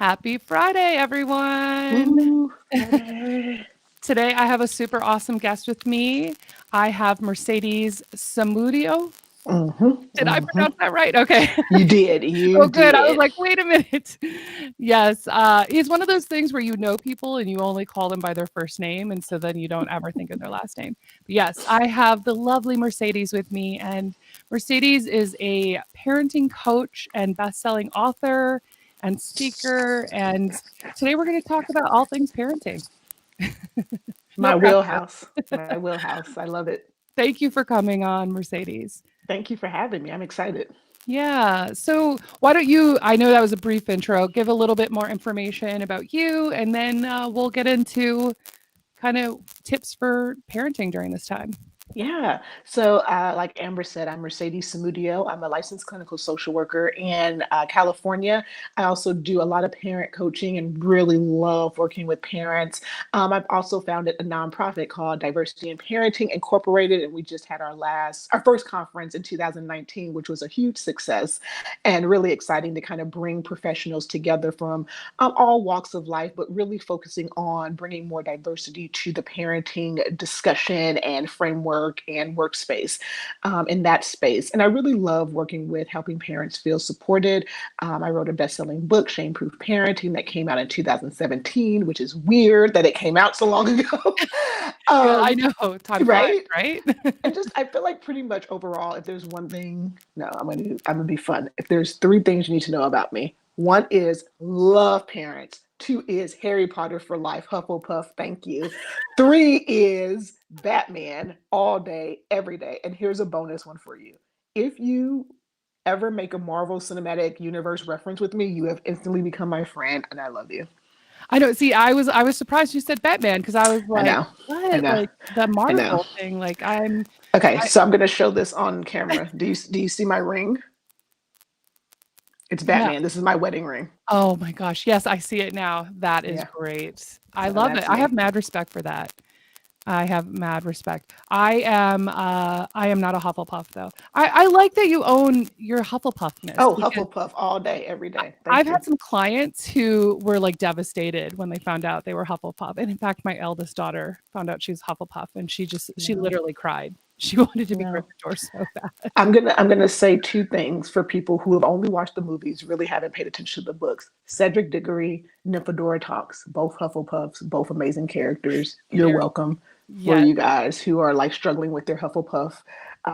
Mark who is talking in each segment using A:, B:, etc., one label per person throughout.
A: Happy Friday, everyone.
B: Ooh, Friday.
A: Today I have a super awesome guest with me. I have Mercedes Samudio. Did I
B: Mm-hmm.
A: pronounce that right? Okay.
B: You did. You
A: Oh, good. I was
B: did.
A: like, wait a minute. Yes. It's one of those things where you know people and you only call them by their first name. And so then you don't ever think of their last name. But yes, I have the lovely Mercedes with me. And Mercedes is a parenting coach and best-selling author and speaker. And today we're going to talk about all things parenting. No
B: My
A: pressure.
B: wheelhouse. My wheelhouse. I love it.
A: Thank you for coming on, Mercedes.
B: Thank you for having me. I'm excited.
A: Yeah. So why don't you, I know that was a brief intro, give a little bit more information about you, and then we'll get into kind of tips for parenting during this time.
B: Yeah. So, like Amber said, I'm Mercedes Samudio. I'm a licensed clinical social worker in California. I also do a lot of parent coaching and really love working with parents. I've also founded a nonprofit called Diversity in Parenting Incorporated, and we just had our first conference in 2019, which was a huge success and really exciting to kind of bring professionals together from all walks of life, but really focusing on bringing more diversity to the parenting discussion and framework and workspace in that space. And I really love working with helping parents feel supported. I wrote a best-selling book, Shame Proof Parenting, that came out in 2017, which is weird that it came out so long ago.
A: Yeah, I
B: um,
A: know. Time flies,
B: right?
A: right?
B: And just I feel like pretty much overall, if there's one thing, no, I'm gonna be fun. If there's three things you need to know about me, one is love parents. Two is Harry Potter for life, Hufflepuff, thank you. Three is Batman all day, every day. And here's a bonus one for you. If you ever make a Marvel Cinematic Universe reference with me, you have instantly become my friend, and I love you.
A: I know. See, I was surprised you said Batman because I was
B: I
A: like,
B: know, I
A: what?
B: know,
A: Like the
B: I know.
A: Marvel thing. Like
B: Okay,
A: I
B: so I'm gonna show this on camera. Do you see my ring? It's
A: no.
B: Batman. This is my wedding ring.
A: Oh my gosh. Yes, I see it now. That is
B: Yeah,
A: great. I
B: so
A: love it.
B: that's
A: I have
B: me.
A: mad respect for that. I have mad respect. I am not a Hufflepuff though. I like that you own your Hufflepuffness
B: Oh,
A: because
B: Hufflepuff all day, every day.
A: I've
B: Thank you.
A: had some clients who were like devastated when they found out they were Hufflepuff. And in fact, my eldest daughter found out she was Hufflepuff and she
B: No,
A: literally cried. She wanted to be
B: no.
A: Gryffindor so bad.
B: I'm gonna say two things for people who have only watched the movies, really haven't paid attention to the books. Cedric Diggory, Nymphadora Talks, both Hufflepuffs, both amazing characters. You're
A: Very
B: welcome. For
A: yes.
B: you guys who are like struggling with their Hufflepuff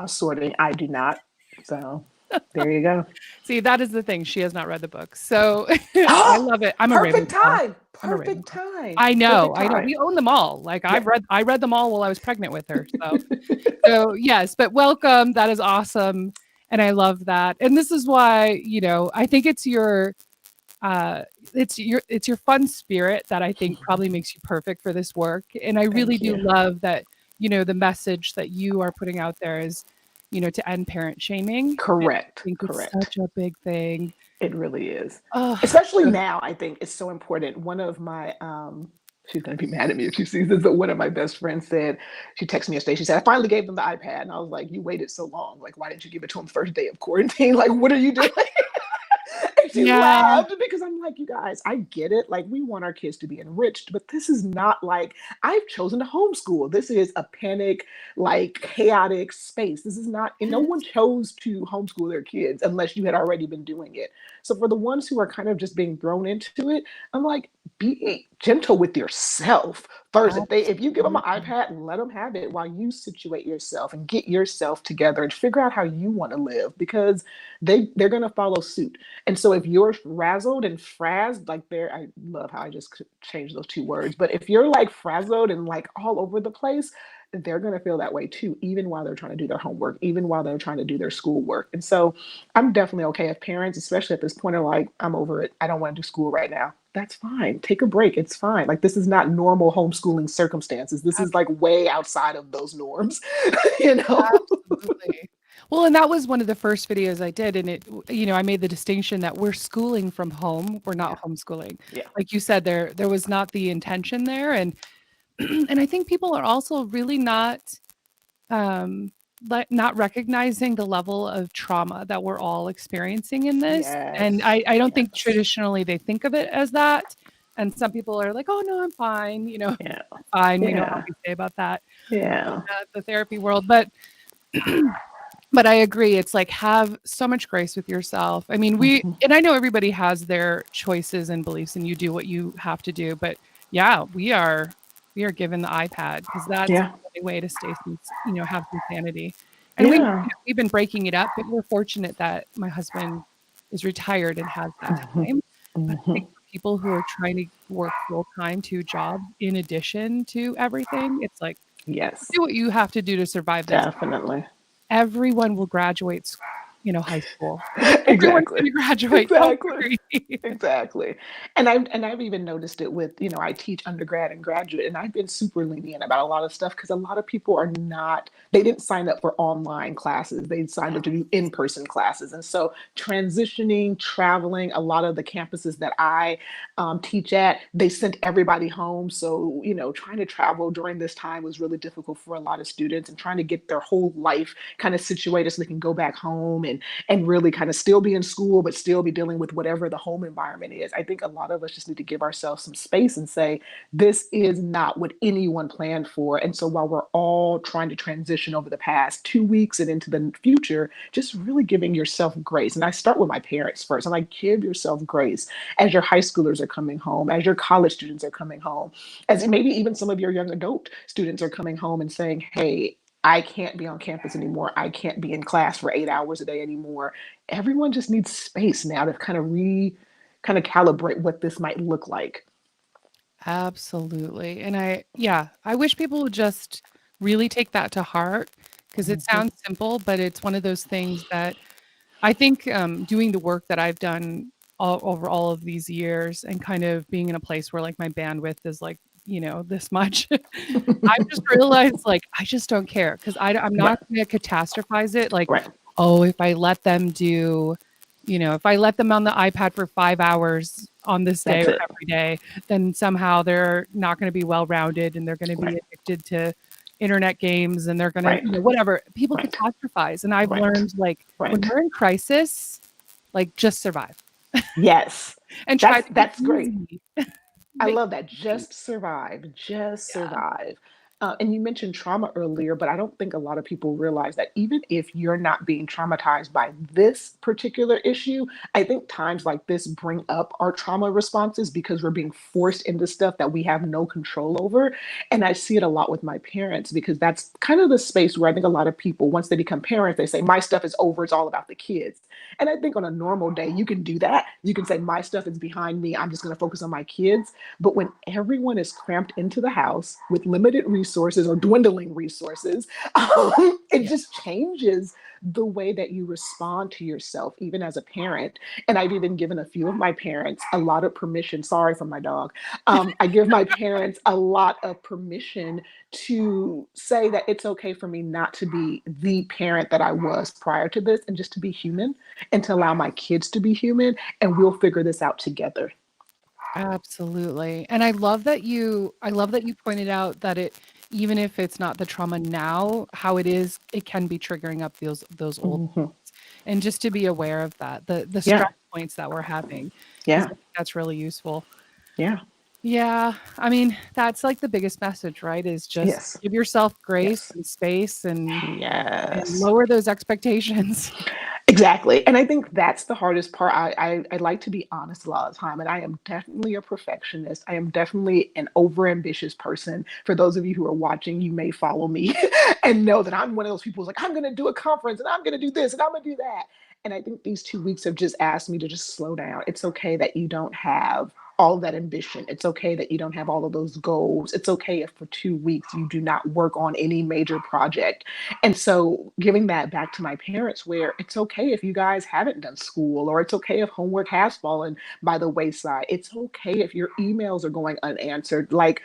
B: sorting, I do not. So there you go.
A: See, that is the thing. She has not read the book. So I
B: Oh,
A: love it. I'm a
B: perfect
A: Ravenclaw.
B: time.
A: I'm a
B: Perfect
A: Ravenclaw.
B: time.
A: I know,
B: Perfect
A: I know.
B: time.
A: We own them all. Like
B: Yeah.
A: I read them all while I was pregnant with her. So yes, but welcome. That is awesome. And I love that. And this is why, I think uh it's your fun spirit that I think probably makes you perfect for this work. And I really
B: Thank
A: do
B: you.
A: love that, the message that you are putting out there is, to end parent shaming. I
B: Correct.
A: think it's
B: Correct.
A: such a big thing.
B: It really is.
A: Oh,
B: Especially now, I think it's so important. One of my she's gonna be mad at me if she sees this, but one of my best friends said, she texted me yesterday, she said, I finally gave them the iPad. And I was like, you waited so long. Like, why didn't you give it to them first day of quarantine? Like, what are you doing? And she
A: yeah.
B: laughed because I'm like, you guys, I get it. Like, we want our kids to be enriched, but this is not like I've chosen to homeschool. This is a panic, like chaotic space. This is not, and no one chose to homeschool their kids unless you had already been doing it. So for the ones who are kind of just being thrown into it, I'm like, be gentle with yourself first. If you give them an
A: Absolutely.
B: iPad, let them have it while you situate yourself and get yourself together and figure out how you want to live, because they're going to follow suit. And so if you're razzled and frazzled, like there, I love how I just changed those two words, but if you're like frazzled and like all over the place, they're going to feel that way too, even while they're trying to do their homework, even while they're trying to do their schoolwork. And so I'm definitely okay if parents, especially at this point, are like, I'm over it. I don't want to do school right now. That's fine. Take a break. It's fine. Like, this is not normal homeschooling circumstances. This is like way outside of those norms, you know?
A: Absolutely. Well, and that was one of the first videos I did, and I made the distinction that we're schooling from home, we're
B: Yeah.
A: not homeschooling.
B: Yeah.
A: Like you said, there was not the intention there, and and I think people are also really not, um, not recognizing the level of trauma that we're all experiencing in this. And
B: Yes.
A: I don't think
B: Yes.
A: traditionally they think of it as that. And some people are like, oh, no, I'm fine.
B: Yeah.
A: Fine. We know how
B: Yeah.
A: we say about that in
B: Yeah.
A: the therapy world. But I agree. It's like have so much grace with yourself. I mean,
B: Mhm.
A: and I know everybody has their choices and beliefs and you do what you have to do. But yeah, we are given the iPad because that's
B: Yeah.
A: the only way to stay some, have some sanity. And
B: Yeah.
A: we've been breaking it up, but we're fortunate that my husband is retired and has that
B: Mhm.
A: time. But I
B: Mhm.
A: think for people who are trying to work full time, 2 jobs in addition to everything, it's like
B: Yes.
A: do what you have to do to survive this.
B: Definitely.
A: Everyone will graduate high school. Everyone's
B: Exactly.
A: gonna graduate, don't
B: Exactly.
A: worry.
B: Exactly. And I've even noticed it with, I teach undergrad and graduate, and I've been super lenient about a lot of stuff because a lot of people are not, they didn't sign up for online classes. They signed up to do in-person classes. And so transitioning, traveling, a lot of the campuses that I teach at, they sent everybody home. So, trying to travel during this time was really difficult for a lot of students and trying to get their whole life kind of situated so they can go back home and really kind of still be in school, but still be dealing with whatever the home environment is. I think a lot of us just need to give ourselves some space and say, this is not what anyone planned for. And so while we're all trying to transition over the past 2 weeks and into the future, just really giving yourself grace. And I start with my parents first. I'm like, give yourself grace as your high schoolers are coming home, as your college students are coming home, as maybe even some of your young adult students are coming home and saying, hey, I can't be on campus anymore. I can't be in class for 8 hours a day anymore. Everyone just needs space now to kind of calibrate what this might look like.
A: Absolutely, and I wish people would just really take that to heart because it
B: Mhm.
A: sounds simple, but it's one of those things that I think, doing the work that I've done over all of these years and kind of being in a place where, like, my bandwidth is, like, this much, I've just realized, like, I just don't care 'cause I'm
B: Right,
A: not gonna catastrophize it, like,
B: right.
A: "Oh, if I let them do" if I let them on the iPad for 5 hours on this day
B: That's
A: or
B: it.
A: every day, then somehow they're not gonna be well-rounded and they're gonna
B: Right,
A: be addicted to internet games and they're gonna
B: right,
A: whatever. People
B: right,
A: catastrophize, and I've
B: right,
A: learned, like, when
B: right.
A: we're in crisis, like, just survive
B: Yes.
A: and try
B: That's
A: to be
B: that's great.
A: easy.
B: I
A: Make
B: love that.
A: it easy.
B: Just survive. Just
A: Yeah.
B: survive. And you mentioned trauma earlier, but I don't think a lot of people realize that even if you're not being traumatized by this particular issue, I think times like this bring up our trauma responses because we're being forced into stuff that we have no control over. And I see it a lot with my parents because that's kind of the space where I think a lot of people, once they become parents, they say, my stuff is over. It's all about the kids. And I think on a normal day, you can do that. You can say, my stuff is behind me. I'm just going to focus on my kids. But when everyone is cramped into the house with limited resources or dwindling resources, it
A: Yeah.
B: just changes the way that you respond to yourself, even as a parent. And I've even given a few of my parents a lot of permission. Sorry for my dog. I give my parents a lot of permission to say that it's okay for me not to be the parent that I was prior to this and just to be human and to allow my kids to be human. And we'll figure this out together.
A: Absolutely. And I love that you pointed out that even if it's not the trauma now, how it can be triggering up those old
B: Mhm.
A: wounds. And just to be aware of that, the stress
B: Yeah.
A: points that we're having, because
B: Yeah.
A: I think that's really useful.
B: Yeah.
A: Yeah. I mean, that's like the biggest message, right? Is just
B: Yes.
A: give yourself grace
B: Yes.
A: and space and
B: Yes.
A: lower those expectations.
B: Exactly. And I think that's the hardest part. I like to be honest a lot of the time. And I am definitely a perfectionist. I am definitely an overambitious person. For those of you who are watching, you may follow me and know that I'm one of those people who's like, I'm gonna do a conference and I'm gonna do this and I'm gonna do that. And I think these 2 weeks have just asked me to just slow down. It's okay that you don't have all of that ambition. It's okay that you don't have all of those goals. It's okay if for 2 weeks you do not work on any major project. And so giving that back to my parents, where it's okay if you guys haven't done school, or it's okay if homework has fallen by the wayside. It's okay if your emails are going unanswered. Like,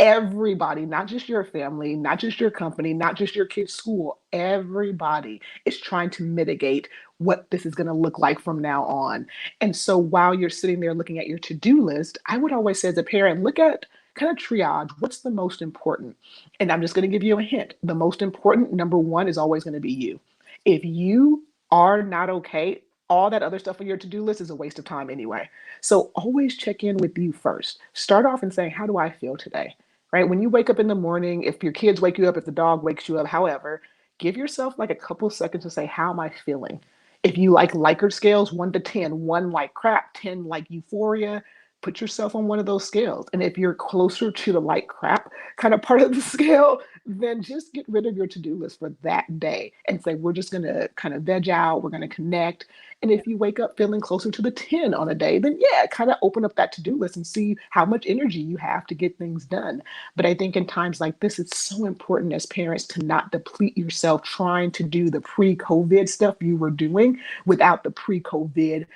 B: everybody, not just your family, not just your company, not just your kids' school, everybody is trying to mitigate what this is going to look like from now on. And so while you're sitting there looking at your to do list, I would always say as a parent, look at kind of triage what's the most important. And I'm just going to give you a hint. The most important, number one, is always going to be you. If you are not okay, all that other stuff on your to-do list is a waste of time anyway. So always check in with you first. Start off and saying, how do I feel today? Right? When you wake up in the morning, if your kids wake you up, if the dog wakes you up, however, give yourself like a couple seconds to say, how am I feeling? If you like Likert scales, 1 to 10, one like crap, 10 like euphoria, put yourself on one of those scales. And if you're closer to the like crap kind of part of the scale, then just get rid of your to-do list for that day and say, we're just going to kind of veg out, we're going to connect. And if you wake up feeling closer to the 10 on a day, then yeah, kind of open up that to-do list and see how much energy you have to get things done. But I think in times like this, it's so important as parents to not deplete yourself trying to do the pre-COVID stuff you were doing without the pre-COVID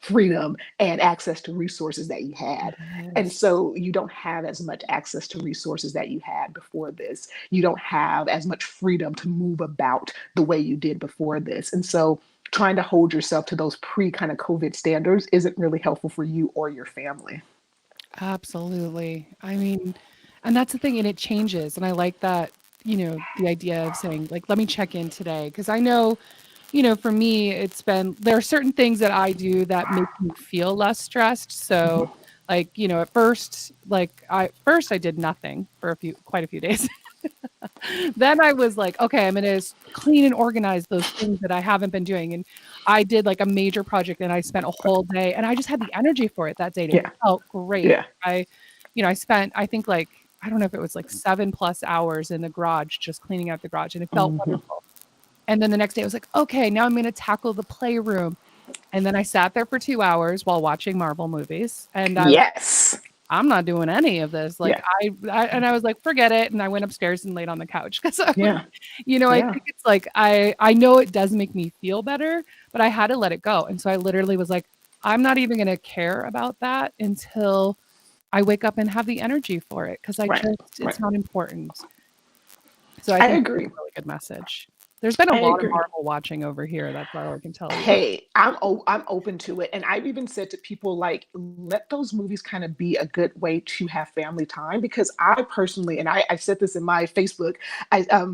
B: freedom and access to resources that you had. And
A: Yes.
B: so you don't have as much access to resources that you had before this. You don't have as much freedom to move about the way you did before this. And so trying to hold yourself to those pre kind of COVID standards isn't really helpful for you or your family.
A: Absolutely. I mean, and that's the thing, and it changes. And I like that, the idea of saying, like, let me check in today. Cause I know, for me, there are certain things that I do that make me feel less stressed. So,
B: Mm-hmm.
A: like, at first, I did nothing for quite a few days. Then I was like, okay, I'm gonna clean and organize those things that I haven't been doing. And I did like a major project and I spent a whole day and I just had the energy for it that day. And it
B: Yeah.
A: felt great.
B: Yeah.
A: I spent, I think like, I don't know if it was like 7+ hours in the garage, just cleaning out the garage, and it felt
B: Mm-hmm.
A: wonderful. And then the next day I was like, okay, now I'm going to tackle the playroom. And then I sat there for 2 hours while watching Marvel movies. And
B: Yes.
A: I'm not doing any of this. Like
B: Yeah.
A: and I was like, forget it. And I went upstairs and laid on the couch because I was,
B: Yeah.
A: I
B: Yeah.
A: think it's like, I know it does make me feel better, but I had to let it go. And so I literally was like, I'm not even going to care about that until I wake up and have the energy for it. Cause
B: Right.
A: it's
B: Right.
A: not important. So I
B: I
A: think that's
B: agree.
A: a really good message. There's been a
B: I
A: lot of
B: agree.
A: Marvel watching over here. That's all I can tell you.
B: Hey, I'm open to it, and I've even said to people like, let those movies kind of be a good way to have family time. Because I personally, and I said this in my Facebook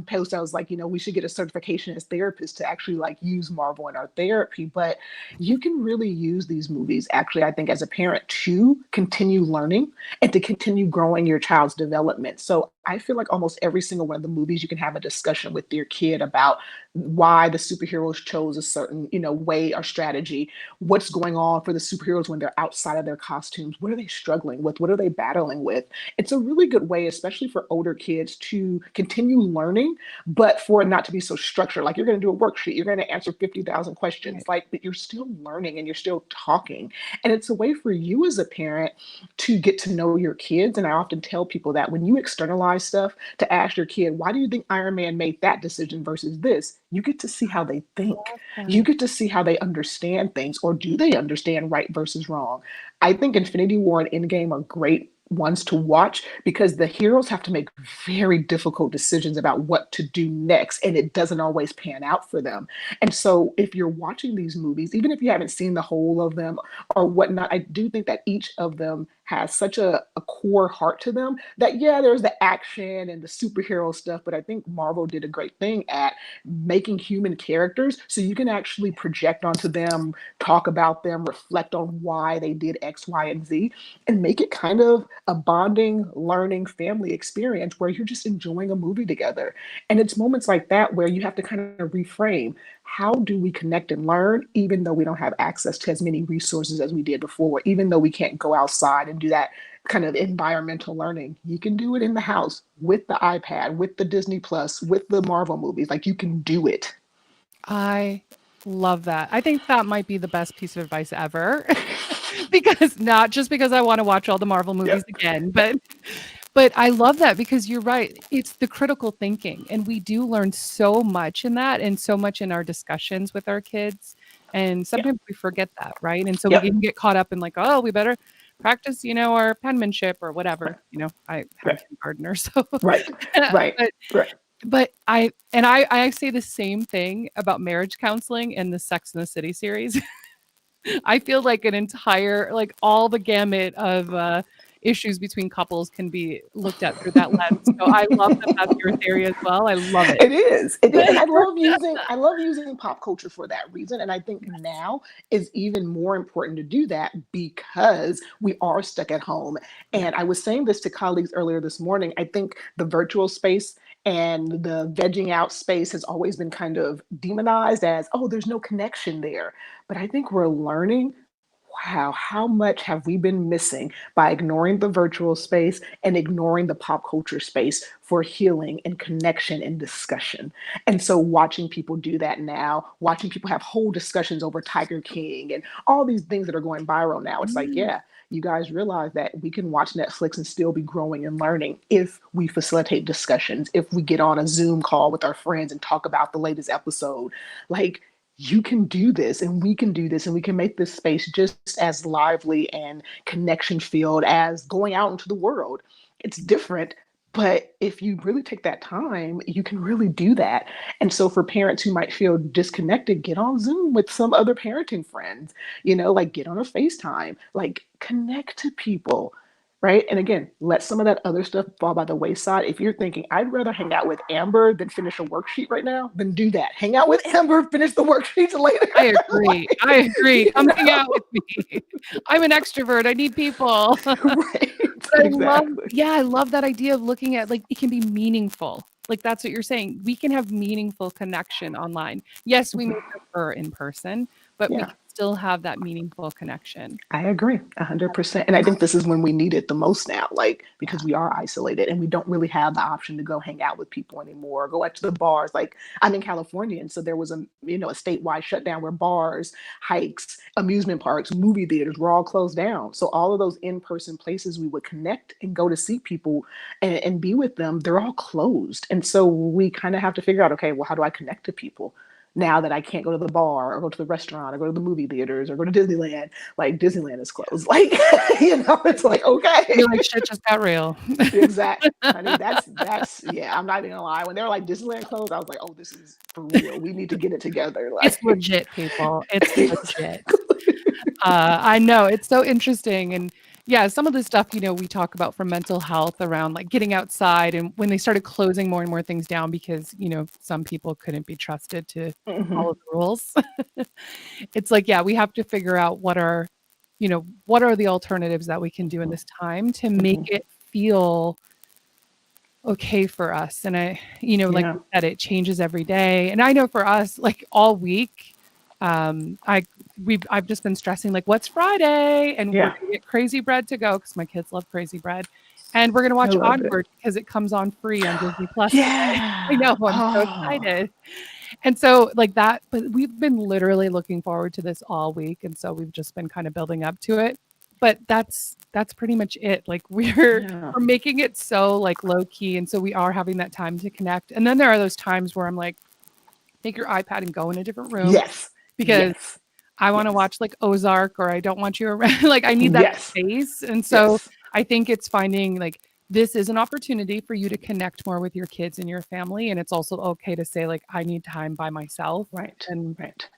B: post, I was like, we should get a certification as therapists to actually like use Marvel in our therapy. But you can really use these movies, actually, I think, as a parent to continue learning and to continue growing your child's development. So I feel like almost every single one of the movies you can have a discussion with your kid about why the superheroes chose a certain way or strategy, what's going on for the superheroes when they're outside of their costumes, what are they struggling with, what are they battling with. It's a really good way, especially for older kids, to continue learning, but for it not to be so structured, like you're going to do a worksheet, you're going to answer 50,000 questions,
A: Right.
B: like, but you're still learning and you're still talking. And it's a way for you as a parent to get to know your kids. And I often tell people that when you externalize stuff, to ask your kid, why do you think Iron Man made that decision versus this? You get to see how they think.
A: Love
B: You
A: that.
B: get to see how they understand things, or do they understand right versus wrong? I think Infinity War and Endgame are great ones to watch because the heroes have to make very difficult decisions about what to do next, and it doesn't always pan out for them. And so, if you're watching these movies, even if you haven't seen the whole of them or whatnot, I do think that each of them has such a core heart to them that, yeah, there's the action and the superhero stuff, but I think Marvel did a great thing at making human characters so you can actually project onto them, talk about them, reflect on why they did X, Y, and Z, and make it kind of a bonding, learning family experience where you're just enjoying a movie together. And it's moments like that where you have to kind of reframe, how do we connect and learn, even though we don't have access to as many resources as we did before, even though we can't go outside and do that kind of environmental learning. You can do it in the house with the iPad, with the Disney Plus, with the Marvel movies. Like, you can do it.
A: I love that. I think that might be the best piece of advice ever. Because not just because I want to watch all the Marvel movies
B: Yep.
A: again,
B: Yep.
A: but I love that because you're right. It's the critical thinking, and we do learn so much in that and so much in our discussions with our kids. And
B: Yep.
A: sometimes we forget that, right? And so we
B: Yep.
A: can get caught up in like, oh, we better practice, our penmanship or whatever.
B: Right.
A: I had a
B: Right.
A: kindergartner, so
B: Right. Right.
A: but
B: Right.
A: I say the same thing about marriage counseling in the Sex and the City series. I feel like an entire, like all the gamut of, issues between couples can be looked at through that lens. So I love that that's your theory as well. I love it.
B: It is. It is. And I love using pop culture for that reason. And I think now is even more important to do that because we are stuck at home.
A: Yeah.
B: And I was saying this to colleagues earlier this morning. I think the virtual space and the vegging out space has always been kind of demonized as, oh, there's no connection there. But I think we're learning, wow, how much have we been missing by ignoring the virtual space and ignoring the pop culture space for healing and connection and discussion? And so, watching people do that now, watching people have whole discussions over Tiger King and all these things that are going viral now, it's like,
A: Mm,
B: yeah, you guys realize that we can watch Netflix and still be growing and learning if we facilitate discussions, if we get on a Zoom call with our friends and talk about the latest episode. Like, you can do this and we can do this and we can make this space just as lively and connection filled as going out into the world. It's different, but if you really take that time, you can really do that. And so for parents who might feel disconnected, get on Zoom with some other parenting friends, like get on a FaceTime, like connect to people. Right. And again, let some of that other stuff fall by the wayside. If you're thinking, I'd rather hang out with Amber than finish a worksheet right now, then do that. Hang out with Amber, finish the worksheets later.
A: I agree.
B: Like,
A: I agree.
B: you
A: Come hang
B: know?
A: out with me. I'm an extrovert. I need people.
B: Right.
A: But
B: Exactly.
A: I love that idea of looking at like it can be meaningful. Like that's what you're saying. We can have meaningful connection online. Yes, we may
B: Mhm.
A: prefer in person, but we
B: Yeah.
A: can still have that meaningful connection.
B: I agree 100%. And I think this is when we need it the most now, like, because
A: Yeah.
B: we are isolated and we don't really have the option to go hang out with people anymore, go out to the bars. Like, I'm in California. And so there was a statewide shutdown where bars, hikes, amusement parks, movie theaters were all closed down. So all of those in-person places we would connect and go to see people and be with them, they're all closed. And so we kind of have to figure out, okay, well, how do I connect to people? Now that I can't go to the bar or go to the restaurant or go to the movie theaters or go to Disneyland, like Disneyland is closed. Like, it's like,
A: You're
B: okay.
A: like shit just got real.
B: Exactly. Honey, that's yeah, I'm not even gonna lie. When they were like Disneyland closed, I was like, oh, this is for real. We need to get it together.
A: It's
B: Like
A: legit, people. It's legit.
B: exactly.
A: I know it's so interesting. And yeah, some of the stuff, we talk about for mental health around like getting outside and when they started closing more and more things down because, some people couldn't be trusted to
B: Hmm.
A: follow the rules. It's like, yeah, we have to figure out what are the alternatives that we can do in this time to make
B: Hmm.
A: it feel okay for us. And like
B: Yeah.
A: you said, it changes every day. And I know for us, like all week, um, I I've just been stressing like, what's Friday? And we're
B: Yeah.
A: gonna get Crazy Bread to go because my kids love Crazy Bread. And we're gonna
B: I
A: watch
B: love it.
A: Onward because it comes on free on Disney Plus today. I
B: Yeah.
A: know, I'm so
B: Oh.
A: excited. And so like that, but we've been literally looking forward to this all week. And so we've just been kind of building up to it. But that's pretty much it. Like
B: Yeah.
A: we're making it so like low key. And so we are having that time to connect. And then there are those times where I'm like, take your iPad and go in a different room
B: Yes.
A: because
B: Yes.
A: I want to
B: Yes.
A: watch like Ozark or I don't want you around. Like I need that
B: Yes.
A: space. And so
B: Yes.
A: I think it's finding like this is an opportunity for you to connect more with your kids and your family. And it's also okay to say like I need time by myself
B: Right.
A: and
B: Right.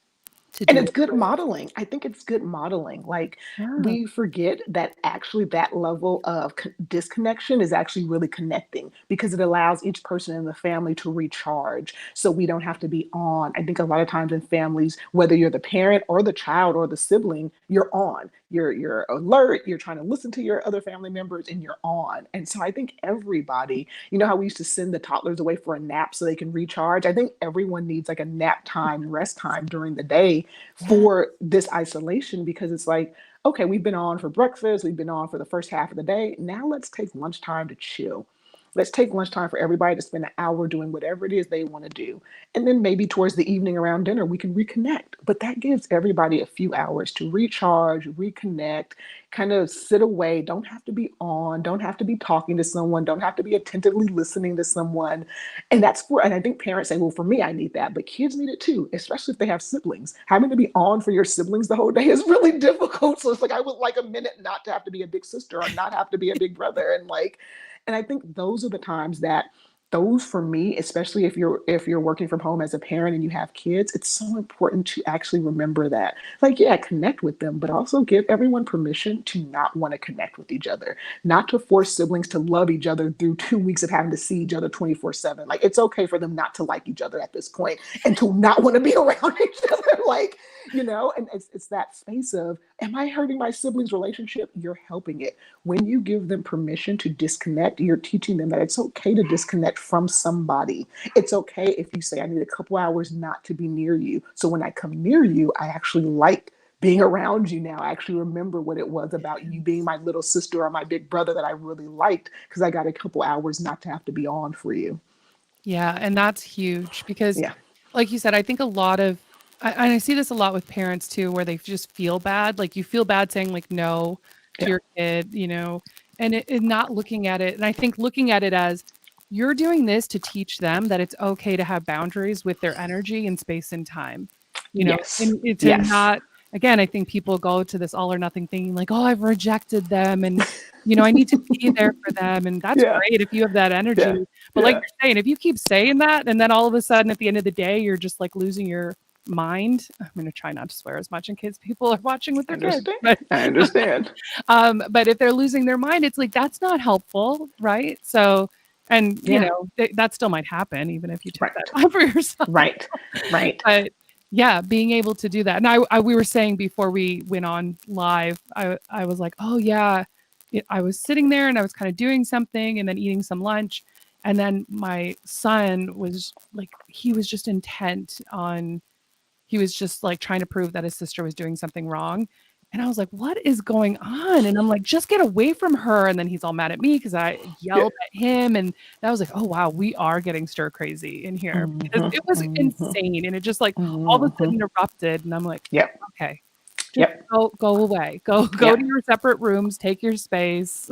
A: to
B: And
A: do
B: it's
A: it.
B: good modeling. I think it's good modeling. Like,
A: Yeah.
B: we forget that actually that level of disconnection is actually really connecting because it allows each person in the family to recharge. So we don't have to be on. I think a lot of times in families, whether you're the parent or the child or the sibling, you're on. You're alert. You're trying to listen to your other family members, and you're on. And so I think everybody, how we used to send the toddlers away for a nap so they can recharge. I think everyone needs like a nap time, rest time during the day
A: Yeah.
B: for this isolation because it's like, okay, we've been on for breakfast, we've been on for the first half of the day. Now let's take lunchtime to chill. Let's take lunchtime for everybody to spend an hour doing whatever it is they want to do. And then maybe towards the evening around dinner, we can reconnect. But that gives everybody a few hours to recharge, reconnect, kind of sit away. Don't have to be on, don't have to be talking to someone, don't have to be attentively listening to someone. And I think parents say, well, for me, I need that, but kids need it too, especially if they have siblings. Having to be on for your siblings the whole day is really difficult. So it's like, I would like a minute not to have to be a big sister or not have to be a big brother. And I think those are the times that those for me, especially if you're working from home as a parent and you have kids, it's so important to actually remember that. Like, yeah, connect with them, but also give everyone permission to not want to connect with each other, not to force siblings to love each other through 2 weeks of having to see each other 24/7. Like, it's okay for them not to like each other at this point and to not want to be around each other. Like, and it's that space of, am I hurting my siblings' relationship? You're helping it. When you give them permission to disconnect, you're teaching them that it's okay to disconnect from somebody. It's okay if you say, I need a couple hours not to be near you. So when I come near you, I actually like being around you now. I actually remember what it was about you being my little sister or my big brother that I really liked because I got a couple hours not to have to be on for you.
A: Yeah, and that's huge because,
B: Yeah.
A: like you said, I think a lot of, and I see this a lot with parents too, where they just feel bad. Like you feel bad saying like no to
B: Yeah.
A: your kid, and not looking at it. And I think looking at it as you're doing this to teach them that it's okay to have boundaries with their energy and space and time,
B: Yes.
A: and to
B: Yes.
A: not, again, I think people go to this all or nothing thinking like, oh, I've rejected them and, I need to be there for them. And that's
B: Yeah.
A: great if you have that
B: Yeah.
A: energy, but like
B: Yeah.
A: you're saying, if you keep saying that and then all of a sudden at the end of the day, you're just like losing your mind. I'm going to try not to swear as much in case people are watching with
B: I
A: their kids.
B: understand.
A: But
B: I understand.
A: but if they're losing their mind, it's like that's not helpful, right? So, and
B: Yeah.
A: that still might happen even if you took that
B: Right.
A: time for yourself.
B: Right. Right.
A: But yeah, being able to do that. And we were saying before we went on live, I was like, oh yeah, I was sitting there and I was kind of doing something and then eating some lunch. And then my son was like, he was just intent on, he was just like trying to prove that his sister was doing something wrong. And I was like, what is going on? And I'm like, just get away from her. And then he's all mad at me because I
B: Yeah.
A: yelled at him. And I was like, oh, wow, we are getting stir crazy in here because
B: Mm-hmm.
A: it was
B: Mm-hmm.
A: insane. And it just like all of a
B: Mm-hmm.
A: sudden erupted. And I'm like,
B: Yep.
A: okay, just
B: Yep.
A: go away. Go to
B: Yep.
A: your separate rooms, take your space.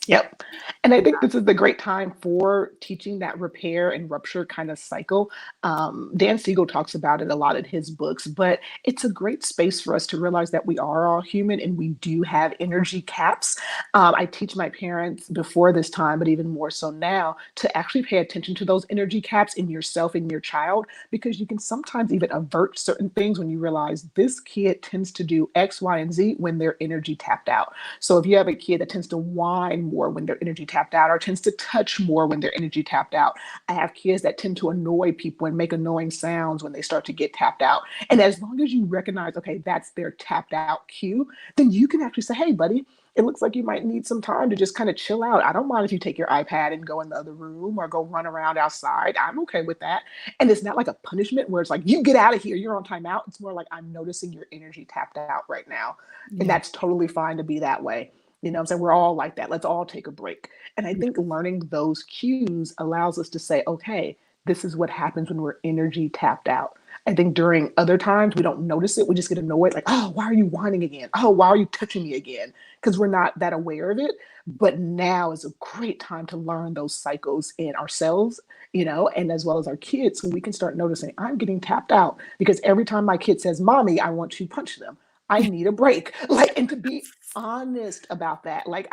B: Yep. And I think this is the great time for teaching that repair and rupture kind of cycle. Dan Siegel talks about it a lot in his books, but it's a great space for us to realize that we are all human and we do have energy caps. I teach my parents before this time, but even more so now, to actually pay attention to those energy caps in yourself and your child, because you can sometimes even avert certain things when you realize this kid tends to do X, Y, and Z when they're energy tapped out. So if you have a kid that tends to whine more when they're energy tapped out or tends to touch more when they're energy tapped out, I have kids that tend to annoy people and make annoying sounds when they start to get tapped out. And as long as you recognize, okay, that's their tapped out cue, then you can actually say, hey, buddy, it looks like you might need some time to just kind of chill out. I don't mind if you take your iPad and go in the other room or go run around outside. I'm okay with that. And it's not like a punishment where it's like, you get out of here, you're on timeout. It's more like, I'm noticing your energy tapped out right now. And
A: Yeah.
B: that's totally fine to be that way. What I'm saying? We're all like that. Let's all take a break. And I
A: Yeah.
B: think learning those cues allows us to say, okay, this is what happens when we're energy tapped out. I think during other times we don't notice it. We just get annoyed, like, oh, why are you whining again? Oh, why are you touching me again? Because we're not that aware of it. But now is a great time to learn those cycles in ourselves, and as well as our kids, so we can start noticing I'm getting tapped out because every time my kid says, mommy, I want to punch them. I need a break. Like, and to be honest about that. Like,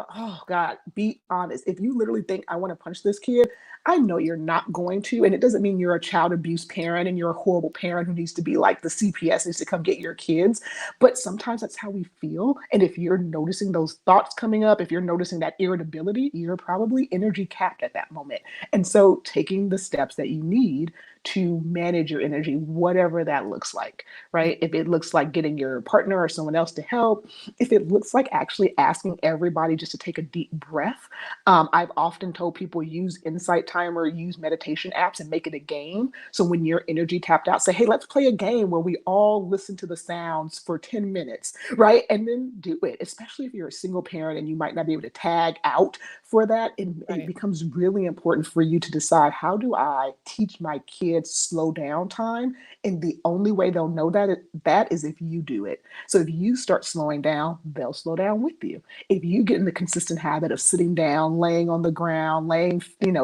B: oh God, be honest. If you literally think I want to punch this kid, I know you're not going to. And it doesn't mean you're a child abuse parent and you're a horrible parent who needs to be like the CPS needs to come get your kids. But sometimes that's how we feel. And if you're noticing those thoughts coming up, if you're noticing that irritability, you're probably energy capped at that moment. And so taking the steps that you need to manage your energy, whatever that looks like, right? If it looks like getting your partner or someone else to help, if it looks like actually asking everybody just to take a deep breath. I've often told people use Insight Timer, use meditation apps and make it a game. So when you're energy tapped out, say, hey, let's play a game where we all listen to the sounds for 10 minutes, right? And then do it, especially if you're a single parent and you might not be able to tag out for that. It
A: Right.
B: becomes really important for you to decide, how do I teach my kids slow down time? And the only way they'll know that is if you do it. So if you start slowing down, they'll slow down with you. If you get in the consistent habit of sitting down, laying on the ground, laying,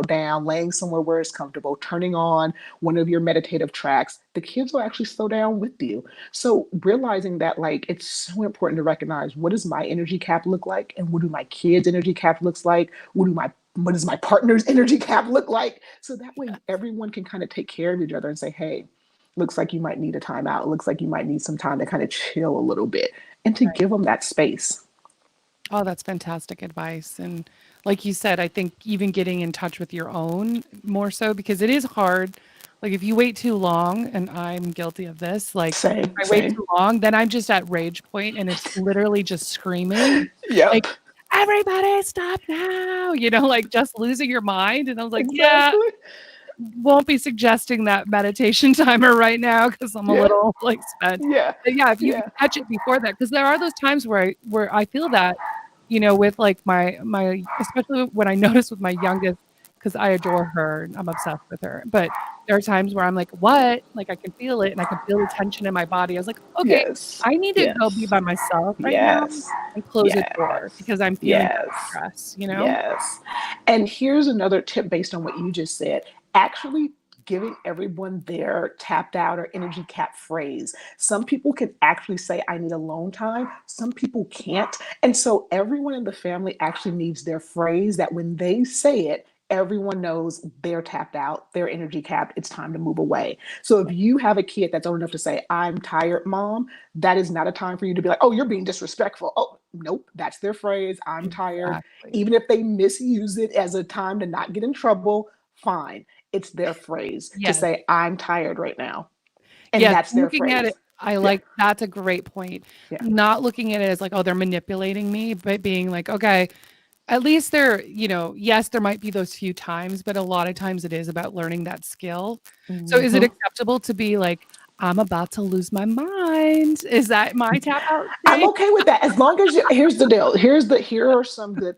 B: down, laying somewhere where it's comfortable, turning on one of your meditative tracks, the kids will actually slow down with you. So realizing that, like, it's so important to recognize, what does my energy cap look like? And what do my kids' energy cap looks like? What do my What does my partner's energy cap look like? So that way everyone can kind of take care of each other and say, hey, looks like you might need a timeout. It looks like you might need some time to kind of chill a little bit and to
A: Right.
B: give them that space.
A: Oh, that's fantastic advice. And like you said, I think even getting in touch with your own more so because it is hard. Like if you wait too long, and I'm guilty of this, like if
B: Same,
A: I wait
B: same.
A: too long, then I'm just at rage point and it's literally just screaming, like,
B: Yep.
A: everybody stop now, like just losing your mind. And I was like, yeah,
B: Exactly.
A: won't be suggesting that meditation timer right now because I'm a
B: Yeah.
A: little like spent.
B: Yeah.
A: But yeah, if you can
B: Yeah.
A: catch it before that, because there are those times where I feel that, with like my especially when I notice with my youngest, because I adore her and I'm obsessed with her. But there are times where I'm like, what? Like I can feel it and I can feel the tension in my body. I was like, okay,
B: Yes.
A: I need to go be
B: Yes.
A: by myself right now
B: Yes.
A: and close a door
B: Yes.
A: because I'm feeling that
B: Yes.
A: stress.
B: Yes. And here's another tip based on what you just said. Actually giving everyone their tapped out or energy cap phrase. Some people can actually say, I need alone time. Some people can't. And so everyone in the family actually needs their phrase that when they say it, everyone knows they're tapped out, they're energy capped, it's time to move away. So if you have a kid that's old enough to say, I'm tired, mom, that is not a time for you to be like, oh, you're being disrespectful. Oh, nope, that's their phrase. I'm tired.
A: Exactly.
B: Even if they misuse it as a time to not get in trouble, fine. It's their phrase to
A: Yes.
B: say, I'm tired right now. And
A: Yes,
B: that's their
A: looking at it,
B: phrase.
A: I
B: Yeah,
A: like that's a great point.
B: yeah.
A: Not looking at it as like, "Oh, they're manipulating me," but being like, "Okay, at least yes, there might be those few times, but a lot of times it is about learning that skill." So is it
B: Mhm.
A: acceptable to be like, "I'm about to lose my mind." Is that my tap out
B: I'm
A: stage?
B: okay with that as long as here's the deal. Here are some good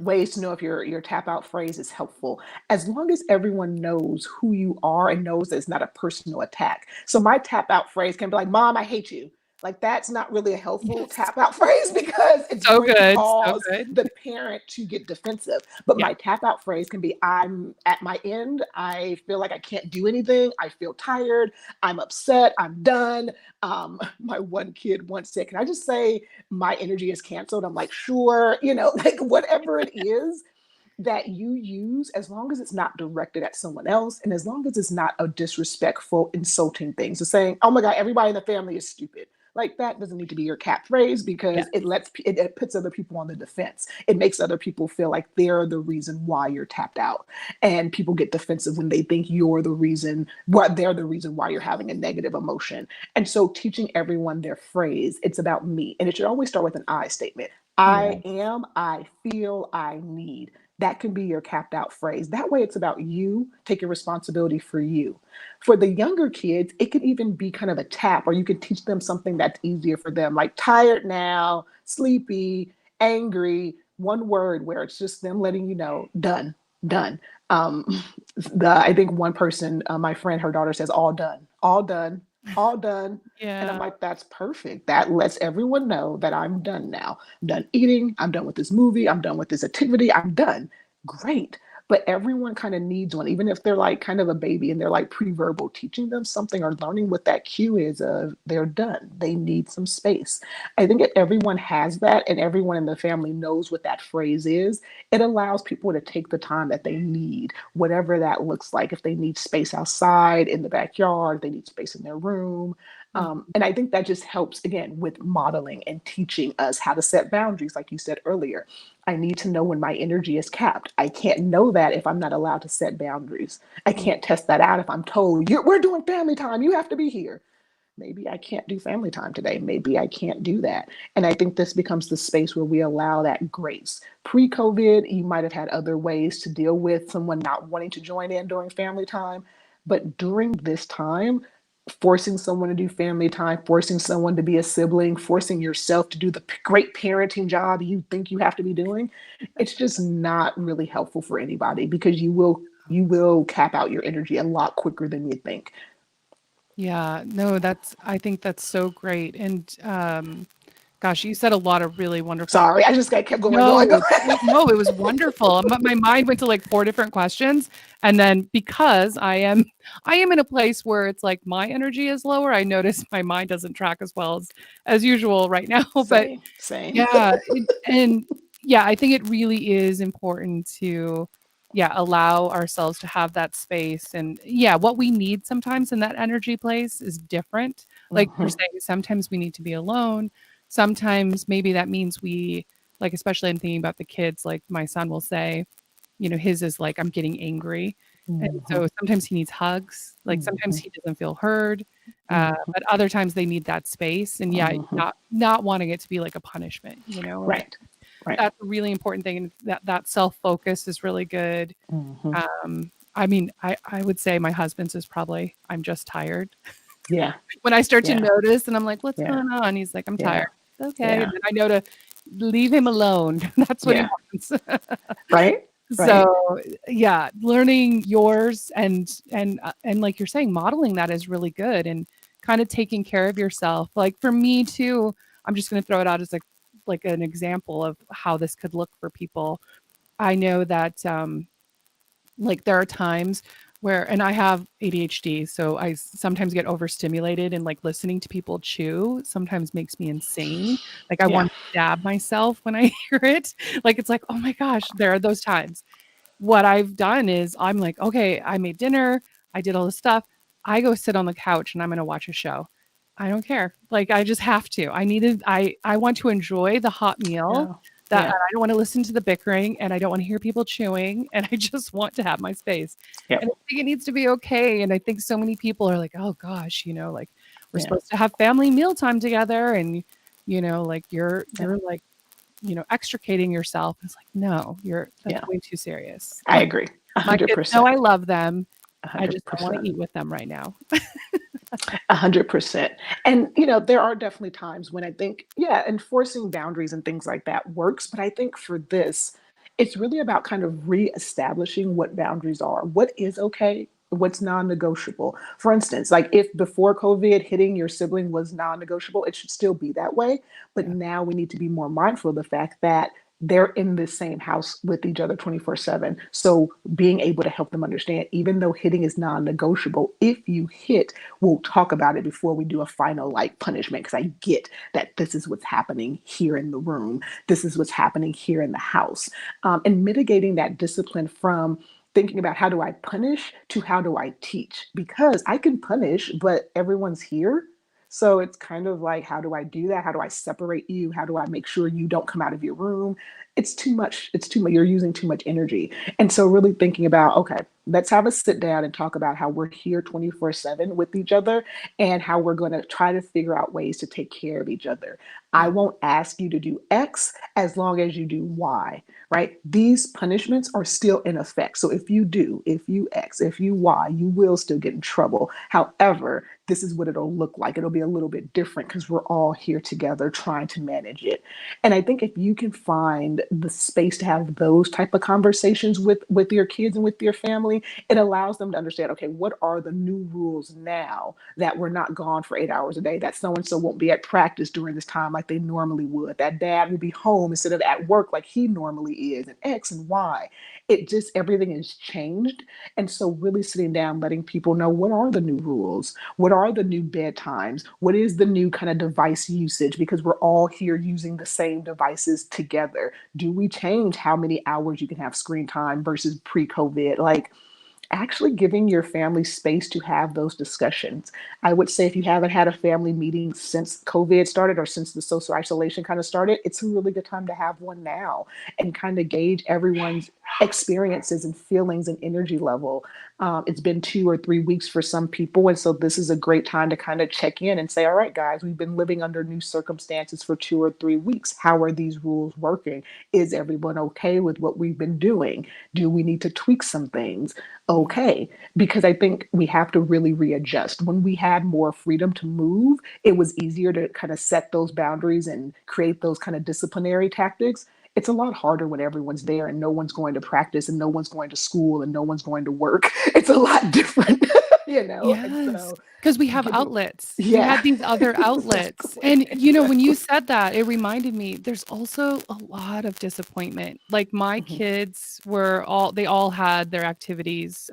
B: ways to know if your tap out phrase is helpful. As long as everyone knows who you are and knows that it's not a personal attack. So my tap out phrase can be like, "Mom, I hate you." Like that's not really a helpful
A: Yes.
B: tap out phrase because it's
A: So
B: going to
A: good, so
B: cause
A: good.
B: the parent to get defensive. But
A: Yeah,
B: my tap out phrase can be, "I'm at my end. I feel like I can't do anything. I feel tired. I'm upset. I'm done." My one kid once said, "Can I just say my energy is canceled?" I'm like, sure, like whatever it is that you use, as long as it's not directed at someone else and as long as it's not a disrespectful, insulting thing. So saying, oh my God, everybody in the family is stupid. Like that doesn't need to be your cat phrase because
A: yeah,
B: it puts other people on the defense. It makes other people feel like they're the reason why you're tapped out. And people get defensive when they think they're the reason why you're having a negative emotion. And so teaching everyone their phrase, it's about me. And it should always start with an I statement. I
A: yeah,
B: am, I feel, I need. That can be your capped out phrase. That way, it's about you taking responsibility for you. For the younger kids, it could even be kind of a tap, or you could teach them something that's easier for them, like tired now, sleepy, angry, one word where it's just them letting you know, done, done. Um, I think one person, my friend, her daughter says, all done, all done, all done. And I'm
A: yeah.
B: like, that's perfect. That lets everyone know that I'm done now. I'm done eating. I'm done with this movie. I'm done with this activity. I'm done. Great. But everyone kind of needs one, even if they're like kind of a baby and they're like pre-verbal, teaching them something or learning what that cue is of they're done. They need some space. I think if everyone has that and everyone in the family knows what that phrase is, it allows people to take the time that they need, whatever that looks like. If they need space outside, in the backyard, they need space in their room.
A: Mhm.
B: And I think that just helps, again, with modeling and teaching us how to set boundaries, like you said earlier. I need to know when my energy is capped. I can't know that if I'm not allowed to set boundaries. I
A: Yeah.
B: can't test that out if I'm told, we're doing family time, you have to be here. Maybe I can't do family time today. Maybe I can't do that. And I think this becomes the space where we allow that grace. Pre COVID, you might have had other ways to deal with someone not wanting to join in during family time. But during this time, forcing someone to do family time, forcing someone to be a sibling, forcing yourself to do the great parenting job you think you have to be doing, it's just not really helpful for anybody because you will cap out your energy a lot quicker than you think.
A: Yeah, no, I think that's so great. And gosh, you said a lot of really wonderful.
B: Sorry, I just got kept going,
A: No,
B: going, going.
A: no, it was wonderful. My mind went to like four different questions, and then because I am in a place where it's like my energy is lower. I notice my mind doesn't track as well as usual right now. But
B: Same, same.
A: yeah, and yeah, I think it really is important to, yeah, allow ourselves to have that space. And yeah, what we need sometimes in that energy place is different. Like you're
B: Hmm.
A: saying, sometimes we need to be alone. Sometimes maybe that means we, like, especially I'm thinking about the kids, like my son will say, his is like, I'm getting angry. And
B: Hmm.
A: so sometimes he needs hugs. Like sometimes
B: Hmm.
A: he doesn't feel heard.
B: Hmm.
A: But other times they need that space. And yeah,
B: Hmm.
A: not wanting it to be like a punishment. And I
B: Right. Right.
A: that's a really important thing, and that self-focus is really good.
B: Hmm.
A: I mean, I would say my husband's is probably, "I'm just tired."
B: Yeah.
A: When I start to
B: Yeah.
A: notice and I'm like, "What's
B: Yeah.
A: going on?" He's like, "I'm tired."
B: Yeah.
A: "Okay."
B: Yeah.
A: And then I know to leave him alone. That's what he
B: Yeah.
A: wants.
B: Right. Right.
A: So, yeah, learning yours and like you're saying, modeling that is really good, and kind of taking care of yourself. Like for me too, I'm just going to throw it out as like an example of how this could look for people. I know that like there are times where, and I have ADHD, so I sometimes get overstimulated, and like listening to people chew sometimes makes me insane. Like I
B: Yeah.
A: want to stab myself when I hear it. Like it's like, oh my gosh, there are those times. What I've done is I'm like, okay, I made dinner, I did all this stuff. I go sit on the couch and I'm going to watch a show. I don't care. Like I just have to. I want to enjoy the hot meal,
B: Yeah.
A: that
B: Yeah.
A: I don't want to listen to the bickering, and I don't want to hear people chewing, and I just want to have my space. And
B: Yep.
A: I think it needs to be okay. And I think so many people are like, oh gosh, like we're
B: Yeah.
A: supposed to have family mealtime together, and like
B: Yeah.
A: you're like extricating yourself. It's like, no, that's
B: Yeah.
A: way too serious.
B: I
A: Like
B: agree. A
A: my
B: hundred
A: kids know
B: percent.
A: I love them.
B: A
A: I
B: hundred
A: just don't want to
B: percent.
A: eat with them right now.
B: 100%. And, there are definitely times when I think, yeah, enforcing boundaries and things like that works. But I think for this, it's really about kind of reestablishing what boundaries are, what is okay, what's non negotiable. For instance, like if before COVID, hitting your sibling was non negotiable, it should still be that way. But
A: Yeah.
B: now we need to be more mindful of the fact that they're in the same house with each other 24/7. So being able to help them understand, even though hitting is non negotiable, if you hit, we'll talk about it before we do a final like punishment, because I get that this is what's happening here in the room, this is what's happening here in the house. And mitigating that discipline from thinking about how do I punish to how do I teach, because I can punish but everyone's here. So it's kind of like, how do I do that? How do I separate you? How do I make sure you don't come out of your room? It's too much. It's too much. You're using too much energy. And so really thinking about, okay, let's have a sit down and talk about how we're here 24/7 with each other, and how we're going to try to figure out ways to take care of each other. I
A: Yeah.
B: won't ask you to do X as long as you do Y, right? These punishments are still in effect. So if you X, if you Y, you will still get in trouble. However, this is what it'll look like. It'll be a little bit different because we're all here together trying to manage it. And I think if you can find the space to have those type of conversations with your kids and with your family, it allows them to understand, okay, what are the new rules now that we're not gone for 8 hours a day, that so and so won't be at practice during this time like they normally would, that dad will be home instead of at work like he normally is, and X and Y. It just, everything has changed. And so really sitting down, letting people know, what are the new rules, what are the new bedtimes, what is the new kind of device usage, because we're all here using the same devices together. Do we change how many hours you can have screen time versus pre-COVID? Like, actually giving your family space to have those discussions. I would say if you haven't had a family meeting since COVID started, or since the social isolation kind of started, it's a really good time to have one now, and kind of gauge everyone's experiences and feelings and energy level. It's been 2 or 3 weeks for some people. And so this is a great time to kind of check in and say, all right, guys, we've been living under new circumstances for 2 or 3 weeks. How are these rules working? Is everyone okay with what we've been doing? Do we need to tweak some things?
A: Yeah.
B: Okay, because I think we have to really readjust. When we had more freedom to move, it was easier to kind of set those boundaries and create those kind of disciplinary tactics. It's a lot harder when everyone's there and no one's going to practice and no one's going to school and no one's going to work. It's a lot different, And
A: Yes,
B: so
A: because we have
B: giving,
A: outlets. We
B: yeah,
A: had these other outlets.
B: exactly,
A: And, when you
B: exactly.
A: said that, it reminded me there's also a lot of disappointment. Like my
B: Hmm.
A: kids they all had their activities,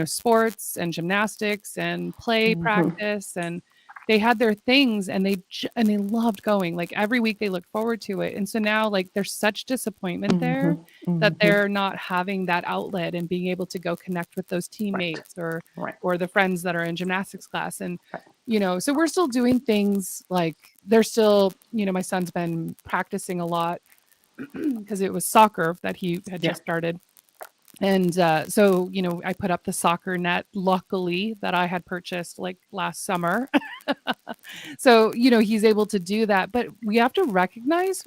A: sports and gymnastics and play
B: Hmm.
A: practice. And they had their things and they loved going. Like every week they looked forward to it. And so now like there's such disappointment there
B: Mhm.
A: that
B: Mhm.
A: they're not having that outlet and being able to go connect with those
B: Right.
A: teammates
B: Right.
A: or the friends that are in gymnastics class. And
B: Right.
A: so we're still doing things like they're still, my son's been practicing a lot because it was soccer that he had
B: Yeah.
A: just started. And so, I put up the soccer net, luckily, that I had purchased like last summer. So, he's able to do that. But we have to recognize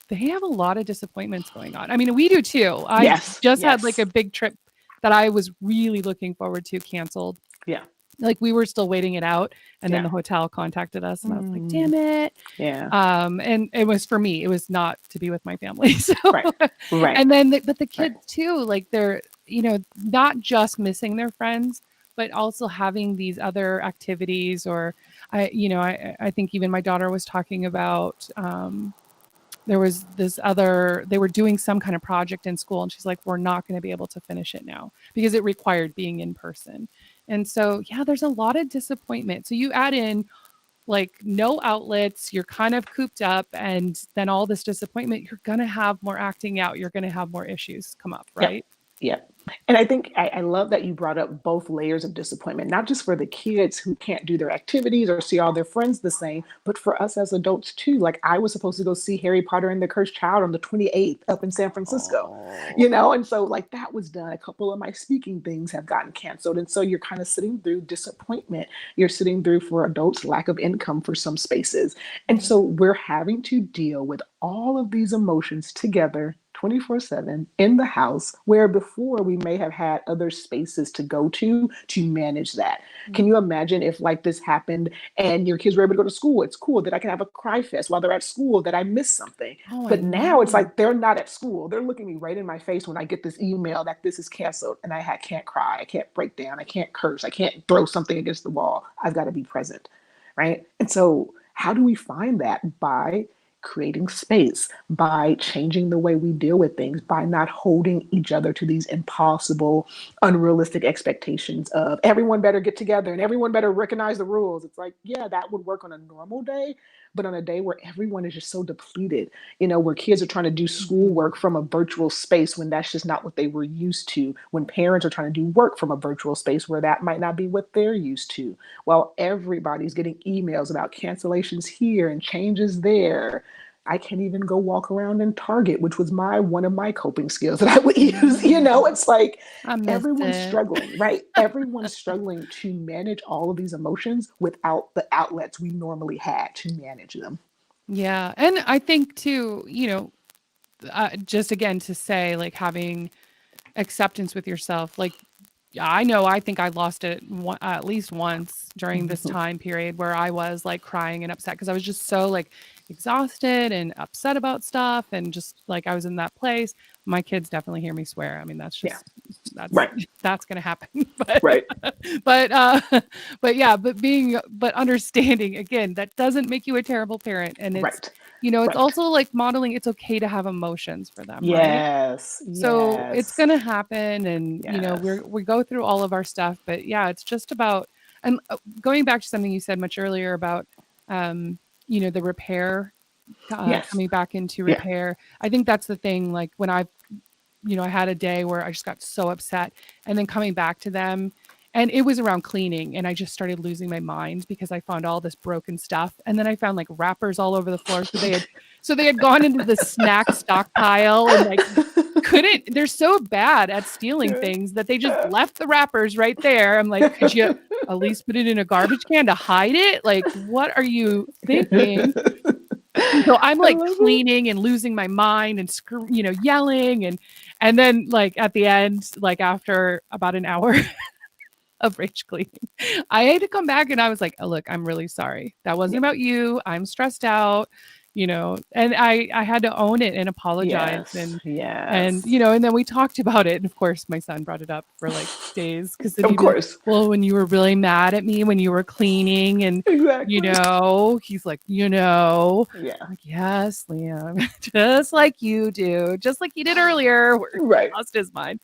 A: they have a lot of disappointments going on. I mean, we do too. I
B: Yes.
A: just had like a
B: Yes.
A: big trip that I was really looking forward to canceled.
B: Yeah.
A: Like we were still waiting it out. And then
B: Yeah.
A: the hotel contacted us and I was like,
B: Mm.
A: damn it.
B: Yeah.
A: And it was for me, it was not to be with my family. So,
B: Right. Right.
A: and then, but the
B: Right.
A: kids too, like they're, not just missing their friends, but also having these other activities or I think even my daughter was talking about, there was this other, they were doing some kind of project in school and she's like, we're not going to be able to finish it now because it required being in person. And so, yeah, there's a lot of disappointment. So you add in like no outlets, you're kind of cooped up, and then all this disappointment, you're going to have more acting out, you're going to have more issues come up,
B: Yep.
A: right?
B: Yep. And I think I love that you brought up both layers of disappointment, not just for the kids who can't do their activities or see all their friends the same, but for us as adults too. Like I was supposed to go see Harry Potter and the Cursed Child on the 28th up in San Francisco,
A: Oh,
B: and so like that was done. A couple of my speaking things have gotten canceled. And so you're kind of sitting through disappointment. You're sitting through for adults lack of income for some spaces. And
A: yeah.
B: so we're having to deal with all of these emotions together 24/7 in the house, where before we may have had other spaces to go to manage that. Can
A: Mm.
B: you imagine if like this happened and your kids were able to go to school? It's cool that I can have a cry fest while they're at school that I missed something.
A: Oh, I
B: But now it's
A: know.
B: like they're not at school. They're looking me right in my face when I get this email that this is canceled and can't cry, I can't break down, I can't curse, I can't throw something against the wall. I've got to be present, right? And so how do we find that? By creating space, by changing the way we deal with things, by not holding each other to these impossible, unrealistic expectations of everyone better get together and everyone better recognize the rules. It's like, yeah, that would work on a normal day, but on a day where everyone is just so depleted, where kids are trying to do
A: Mhm.
B: schoolwork from a virtual space when that's just not what they were used to, when parents are trying to do work from a virtual space where that might not be what they're used to, while everybody's getting emails about cancellations here and changes there. I can't even go walk around in Target, which was my one of my coping skills that I would use.
A: Mm.
B: It's like
A: I miss
B: everyone's
A: it.
B: struggling, right? Everyone's struggling to manage all of these emotions without the outlets we normally had to manage them.
A: Yeah. And I think too, just again to say like having acceptance with yourself, like I know I think I lost it at least once during this
B: Mhm.
A: time period where I was like crying and upset because I was just so like exhausted and upset about stuff and just like I was in that place. My kids definitely hear me swear. I mean, that's
B: Yeah.
A: just that's
B: Right.
A: that's going to happen. But
B: Right.
A: but but yeah, but understanding again, that doesn't make you a terrible parent and it's
B: Right.
A: it's
B: Right.
A: also like modeling it's okay to have emotions for them, right?
B: Yes.
A: So it's
B: Yes.
A: gonna happen and
B: Yes.
A: we go through all of our stuff, but yeah, it's just about and going back to something you said much earlier about um, the repair
B: Yes.
A: coming back into
B: Yeah.
A: repair. I think that's the thing like when I had a day where I just got so upset and then coming back to them and it was around cleaning and I just started losing my mind because I found all this broken stuff and then I found like wrappers all over the floor so they had gone into the snack stockpile and like couldn't they're so bad at stealing
B: Yeah.
A: things that they just left the wrappers right there. I'm like, could you at least put it in a garbage can to hide it? Like, what are you thinking? So I'm
B: I
A: like
B: love it.
A: cleaning and losing my mind and yelling and then like at the end, like after about an hour of rage cleaning, I had to come back and I was like, oh, look, I'm really sorry. That wasn't
B: Yeah.
A: about you. I'm stressed out, and I had to own it and apologize
B: Yes.
A: and
B: Yes.
A: and then we talked about it and of course my son brought it up for like days because then
B: Of
A: he'd be like,
B: course.
A: well, when you were really mad at me when you were cleaning and
B: Exactly.
A: he's like, I'm
B: Yeah.
A: like, yes, Liam, just like you do, just like you did earlier where he
B: Right.
A: lost his mind.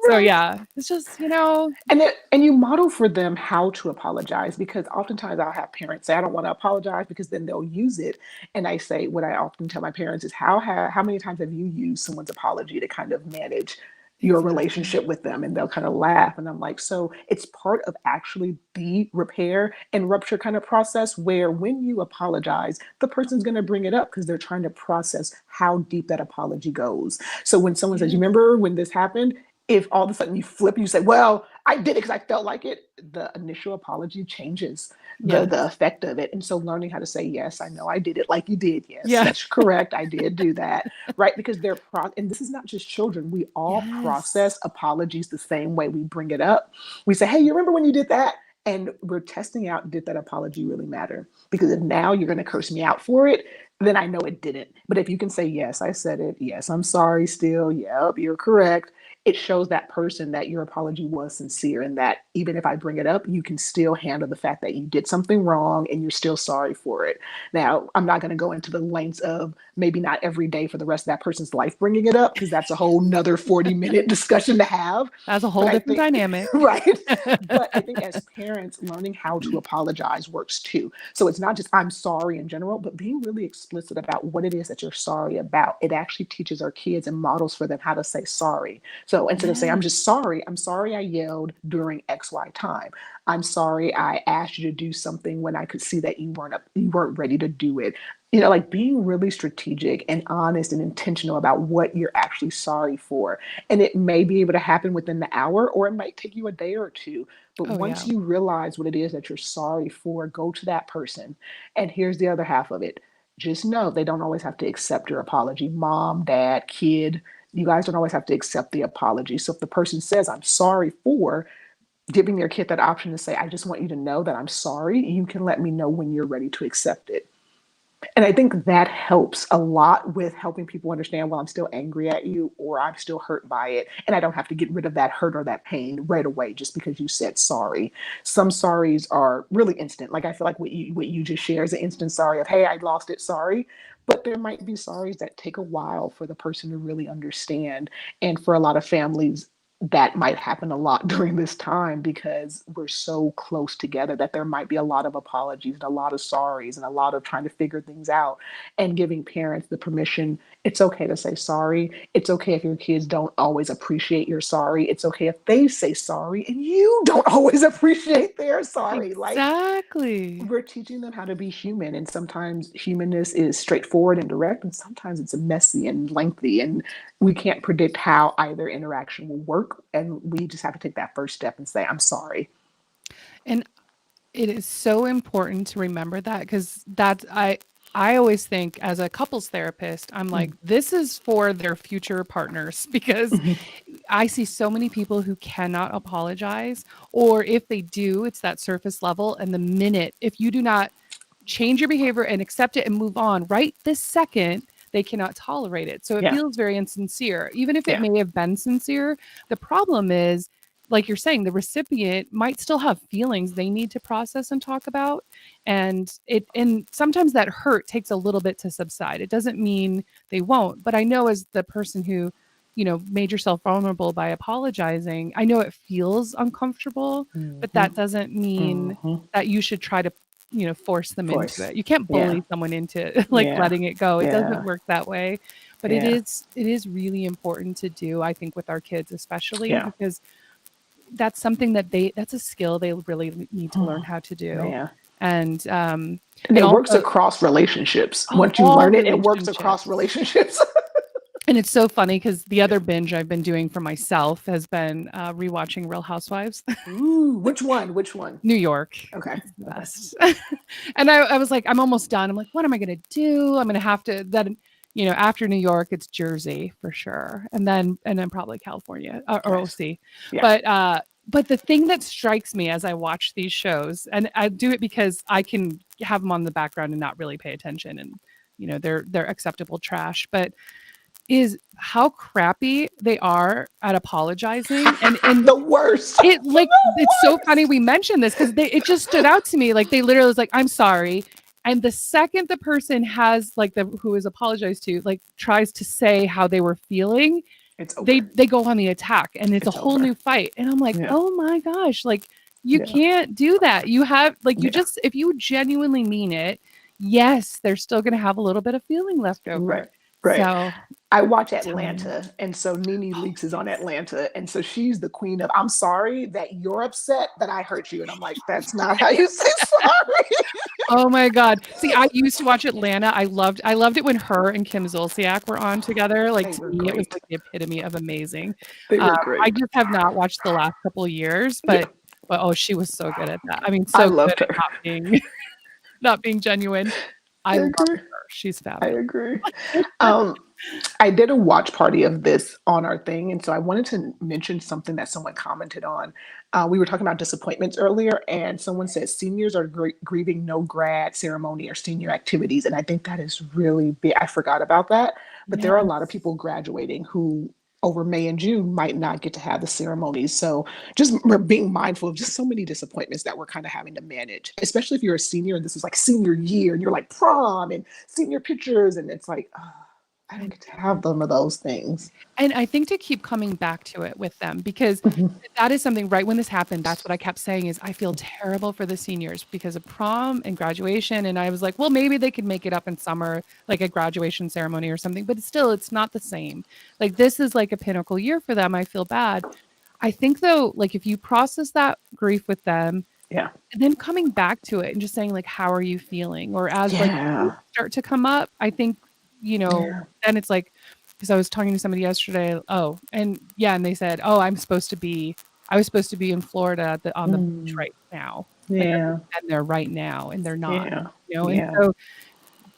A: So
B: Right.
A: yeah, it's just, you know,
B: And you model for them how to apologize, because oftentimes I'll have parents say, I don't want to apologize, because then they'll use it. And I say, what I often tell my parents is, how many times have you used someone's apology to kind of manage your
A: exactly.
B: relationship with them? And they'll kind of laugh. And I'm like, so it's part of actually the repair and rupture kind of process, where when you apologize, the person's going to bring it up because they're trying to process how deep that apology goes. So when someone says, you
A: Yes.
B: remember when this happened? If all of a sudden you flip and you say, well, I did it because I felt like it, the initial apology changes the
A: Yes.
B: effect of it. And so learning how to say, yes, I know I did it like you did. Yes,
A: Yeah.
B: that's correct. I did do that. Right. Because and this is not just children. We all
A: Yes.
B: process apologies the same way. We bring it up. We say, hey, you remember when you did that? And we're testing out, did that apology really matter? Because if now you're going to curse me out for it, then I know it didn't. But if you can say, yes, I said it. Yes, I'm sorry still. Yep, you're correct. It shows that person that your apology was sincere, and that even if I bring it up, you can still handle the fact that you did something wrong and you're still sorry for it. Now, I'm not going to go into the lengths of maybe not every day for the rest of that person's life bringing it up, because that's a whole nother 40-minute discussion to have.
A: That's a
B: But
A: whole
B: I
A: different
B: think,
A: dynamic.
B: right. But I think as parents, learning how to apologize works too. So it's not just I'm sorry in general, but being really explicit about what it is that you're sorry about. It actually teaches our kids and models for them how to say sorry. So instead of saying,
A: Yes.
B: I'm sorry I yelled during XY time. I'm sorry I asked you to do something when I could see that you weren't ready to do it. Like being really strategic and honest and intentional about what you're actually sorry for. And it may be able to happen within the hour, or it might take you a day or two. But
A: Oh
B: once
A: yeah.
B: you realize what it is that you're sorry for, go to that person. And here's the other half of it. Just know they don't always have to accept your apology. Mom, dad, kid, you guys don't always have to accept the apology. So if the person says, I'm sorry for, giving your kid that option to say, I just want you to know that I'm sorry, you can let me know when you're ready to accept it. And I think that helps a lot with helping people understand, well, I'm still angry at you, or I'm still hurt by it. And I don't have to get rid of that hurt or that pain right away just because you said sorry. Some sorries are really instant. Like I feel like what you just shared is an instant sorry of, hey, I lost it, sorry. But there might be sorries that take a while for the person to really understand. And for a lot of families, that might happen a lot during this time, because we're so close together that there might be a lot of apologies and a lot of sorries and a lot of trying to figure things out, and giving parents the permission. It's okay to say sorry. It's okay if your kids don't always appreciate your sorry. It's okay if they say sorry and you don't always appreciate their sorry. Like,
A: Exactly.
B: we're teaching them how to be human, and sometimes humanness is straightforward and direct, and sometimes it's messy and lengthy, and we can't predict how either interaction will work, and we just have to take that first step and say, I'm sorry.
A: And it is so important to remember that, because I always think as a couples therapist, I'm like,
B: Mm.
A: this is for their future partners because
B: Mhm.
A: I see so many people who cannot apologize, or if they do, it's that surface level. And the minute, if you do not change your behavior and accept it and move on right this second, they cannot tolerate it. So it
B: Yeah.
A: feels very insincere, even if it
B: Yeah.
A: may have been sincere. The problem is, like you're saying, the recipient might still have feelings they need to process and talk about. And sometimes that hurt takes a little bit to subside. It doesn't mean they won't. But I know, as the person who, made yourself vulnerable by apologizing, I know it feels uncomfortable, but
B: Mm-hmm.
A: that doesn't mean
B: Mm-hmm.
A: that you should try to force them into
B: Voice.
A: it. You can't
B: Yeah.
A: bully someone into like
B: Yeah.
A: letting it go. It doesn't
B: Yeah.
A: work that way. But it
B: Yeah.
A: is it is really important to do, I think, with our kids especially,
B: Yeah.
A: because that's a skill they really need to learn how to do.
B: Yeah.
A: And
B: And
A: and
B: it works
A: also,
B: across relationships.
A: oh,
B: Once you
A: all
B: learn it, it works across
A: relationships.
B: relationships.
A: And it's so funny because the other binge I've been doing for myself has been rewatching Real Housewives.
B: Ooh, which one? Which one?
A: New York.
B: Okay.
A: It's the
B: Okay.
A: best. And I was like, I'm almost done. I'm like, what am I going to do? I'm going to have to then, after New York, it's Jersey for sure. And then probably California or
B: Nice.
A: OC.
B: Yeah.
A: But the thing that strikes me as I watch these shows, and I do it because I can have them on the background and not really pay attention, and they're acceptable trash, but is how crappy they are at apologizing. And
B: The worst.
A: it, like,
B: The
A: it's so funny
B: worst.
A: we mentioned this because it just stood out to me. Like, they literally was like, I'm sorry. And the second the person has, like, the who is apologized to, like, tries to say how they were feeling,
B: It's
A: they
B: over.
A: they go on the attack and it's a
B: It's
A: whole
B: over.
A: new fight. And I'm like,
B: Yeah.
A: "Oh my gosh, like you
B: Yeah.
A: can't do that. You have like you
B: Yeah.
A: just if you genuinely mean it, yes, they're still going to have a little bit of feeling left over."
B: Right. Right.
A: So,
B: I watch
A: telling you.
B: Atlanta, and so Nene
A: Oh,
B: Leakes is on
A: yes.
B: Atlanta, and so she's the queen of, "I'm sorry that you're upset that I hurt you," and I'm like, "That's not how you say sorry."
A: Oh my god. See, I used to watch Atlanta. I loved it when her and Kim Zolciak were on together. Like,
B: They
A: to
B: were
A: me, it was,
B: great.
A: like, the epitome of amazing.
B: They
A: Um,
B: were
A: I
B: great.
A: just have not watched the last couple of years,
B: Yeah.
A: but, oh, she was so good at that. I mean,
B: I
A: so good
B: loved
A: at
B: her.
A: not being not being genuine.
B: I
A: I love
B: agree.
A: her. She's
B: I
A: fabulous.
B: agree. Um, I did a watch party of this on our thing, and so I wanted to mention something that someone commented on. We were talking about disappointments earlier, and someone said seniors are grieving no grad ceremony or senior activities, and I think that is really big. I forgot about that, but there are a lot of
A: Yes.
B: people graduating who over May and June might not get to have the ceremonies. So just being mindful of just so many disappointments that we're kind of having to manage, especially if you're a senior and this is like senior year and you're like prom and senior pictures, and it's like, oh, I
A: I
B: don't get to
A: know.
B: have some of those things.
A: And I think to keep coming back to it with them because
B: Mhm.
A: that is something right when this happened, that's what I kept saying is I feel terrible for the seniors because of prom and graduation. And I was like, well, maybe they could make it up in summer, like a graduation ceremony or something, but still, it's not the same. Like this is like a pinnacle year for them. I feel bad. I think though, like if you process that grief with them
B: Yeah.
A: and then coming back to it and just saying like, how are you feeling? Or as like
B: Yeah.
A: start to come up, I think,
B: Yeah.
A: then it's like, because I was talking to somebody yesterday. Oh, and yeah, and they said, "Oh, I was supposed to be in Florida on the beach
B: Mm.
A: right now. Like I was
B: Yeah.
A: been there right now, and they're not,
B: Yeah.
A: And
B: Yeah.
A: so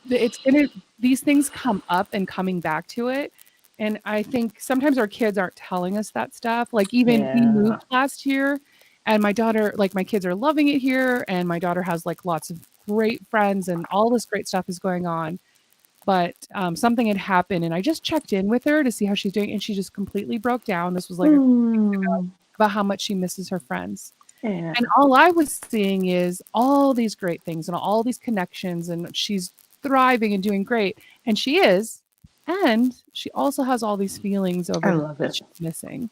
A: it's gonna these things come up and coming back to it. And I think sometimes our kids aren't telling us that stuff. Like even we
B: Yeah.
A: moved last year, and my daughter, like my kids are loving it here, and my daughter has like lots of great friends, and all this great stuff is going on but, something had happened, and I just checked in with her to see how she's doing, and she just completely broke down. This was, like, a couple weeks ago,
B: Mm.
A: about how much she misses her friends.
B: Yeah.
A: And all I was seeing is all these great things and all these connections, and she's thriving and doing great, and she is, and she also has all these feelings
B: I
A: over the
B: love
A: things
B: it.
A: she's missing.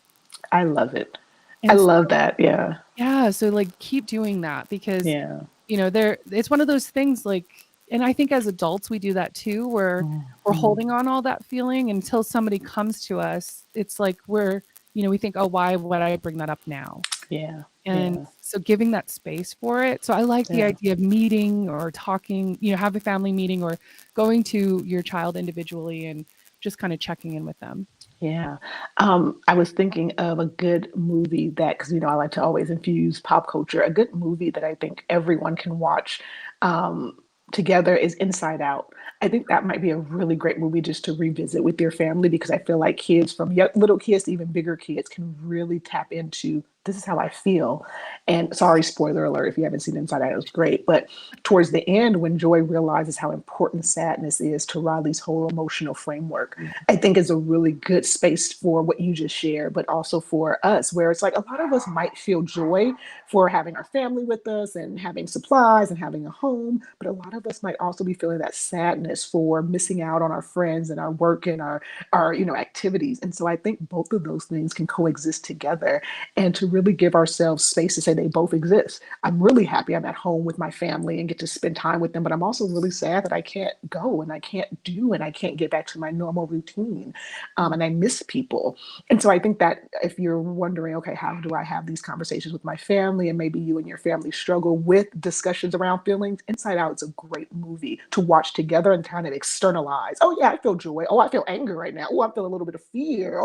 B: I love it. I
A: And so
B: love that. Yeah.
A: yeah, so, like, keep doing that because,
B: Yeah.
A: there it's one of those things, like and I think as adults, we do that too, where we're
B: Mhm.
A: holding on all that feeling until somebody comes to us. It's like we think, "Oh, why would I bring that up now?"
B: Yeah.
A: And
B: Yeah.
A: so giving that space for it. So I like the
B: Yeah.
A: idea of meeting or talking, have a family meeting or going to your child individually and just kinda checking in with them.
B: Yeah. I was thinking of a good movie that, because I like to always infuse pop culture. A good movie that I think everyone can watch um, together is Inside Out. I think that might be a really great movie just to revisit with your family, because I feel like kids, from little kids to even bigger kids, can really tap into, this is how I feel. And sorry, spoiler alert, if you haven't seen Inside Out, it was great. But towards the end, when Joy realizes how important sadness is to Riley's whole emotional framework,
A: Yeah.
B: I think is a really good space for what you just shared, but also for us, where it's like a lot of us might feel joy for having our family with us and having supplies and having a home, but a lot of us might also be feeling that sadness for missing out on our friends and our work and our activities. And so I think both of those things can coexist together, and to really give ourselves space to say they both exist. I'm really happy I'm at home with my family and get to spend time with them, but I'm also really sad that I can't go and I can't do and I can't get back to my normal routine. And I miss people. And so I think that if you're wondering, okay, how do I have these conversations with my family, and maybe you and your family struggle with discussions around feelings, Inside Out is a great movie to watch together and kind of externalize. Oh yeah, I feel joy. Oh, I feel anger right now. Oh, I feel a little bit of fear.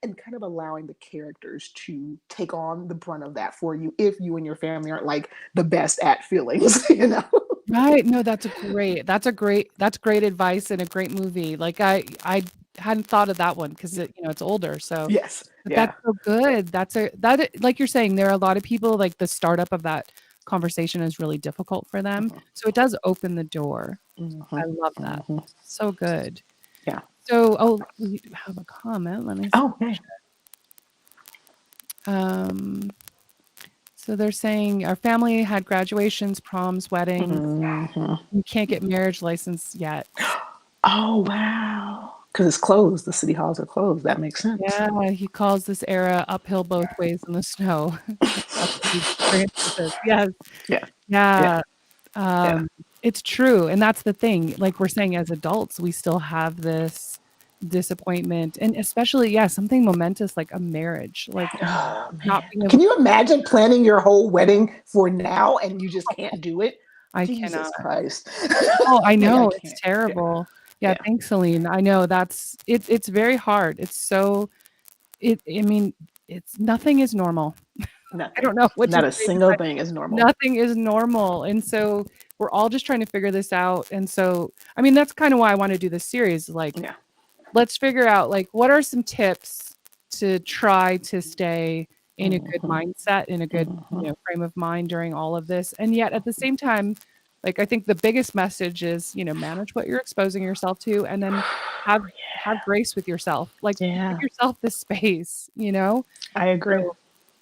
B: And kind of allowing the characters to take on the brunt of that for you, if you and your family aren't like the best at feelings, you know.
A: Right, no, that's great advice and a great movie, like, I hadn't thought of that one 'cause it's older, so
B: Yes.
A: but that's
B: Yeah.
A: so good, like you're saying, there are a lot of people, like, the startup of that conversation is really difficult for them,
B: Mhm.
A: so it does open the door. I
B: Mhm.
A: love that.
B: Mhm.
A: So good.
B: Yeah.
A: So we have a comment, let me
B: Oh, okay.
A: um, so they're saying, "Our family had graduations, proms, weddings.
B: Mhm.
A: You can't get marriage license yet."
B: Oh, wow. Because it's closed. The city halls are closed. That makes sense.
A: Yeah, he calls this era uphill both ways in the snow. That's what he translates. Yes.
B: Yeah. Yeah.
A: Yeah.
B: Yeah.
A: Um, it's true, and that's the thing, like we're saying as adults, we still have this disappointment, and especially, yeah, something momentous like a marriage, like
B: Oh
A: not
B: man.
A: being able
B: Can you imagine planning your whole wedding for now and you just can't do it?
A: I
B: Jesus
A: cannot.
B: Christ.
A: Oh, I
B: Like I
A: know, it's
B: can't. Yeah.
A: terrible. Yeah,
B: Yeah.
A: thanks, Celine. I know it's very hard. It's so I mean, it's nothing is normal. I
B: Nothing.
A: don't know what to
B: Not a
A: say
B: single
A: besides
B: thing is normal.
A: nothing is normal, and so we're all just trying to figure this out, and so, I mean, that's kinda why I wanna do this series, like,
B: Yeah.
A: let's figure out, like, what are some tips to try to stay in a good
B: Hmm.
A: mindset, in a good,
B: Hmm.
A: frame of mind during all of this, and yet at the same time, like, I think the biggest message is, manage what you're exposing yourself to, and then have have grace with yourself, like, give
B: Yeah.
A: yourself the space, you know?
B: I agree.
A: So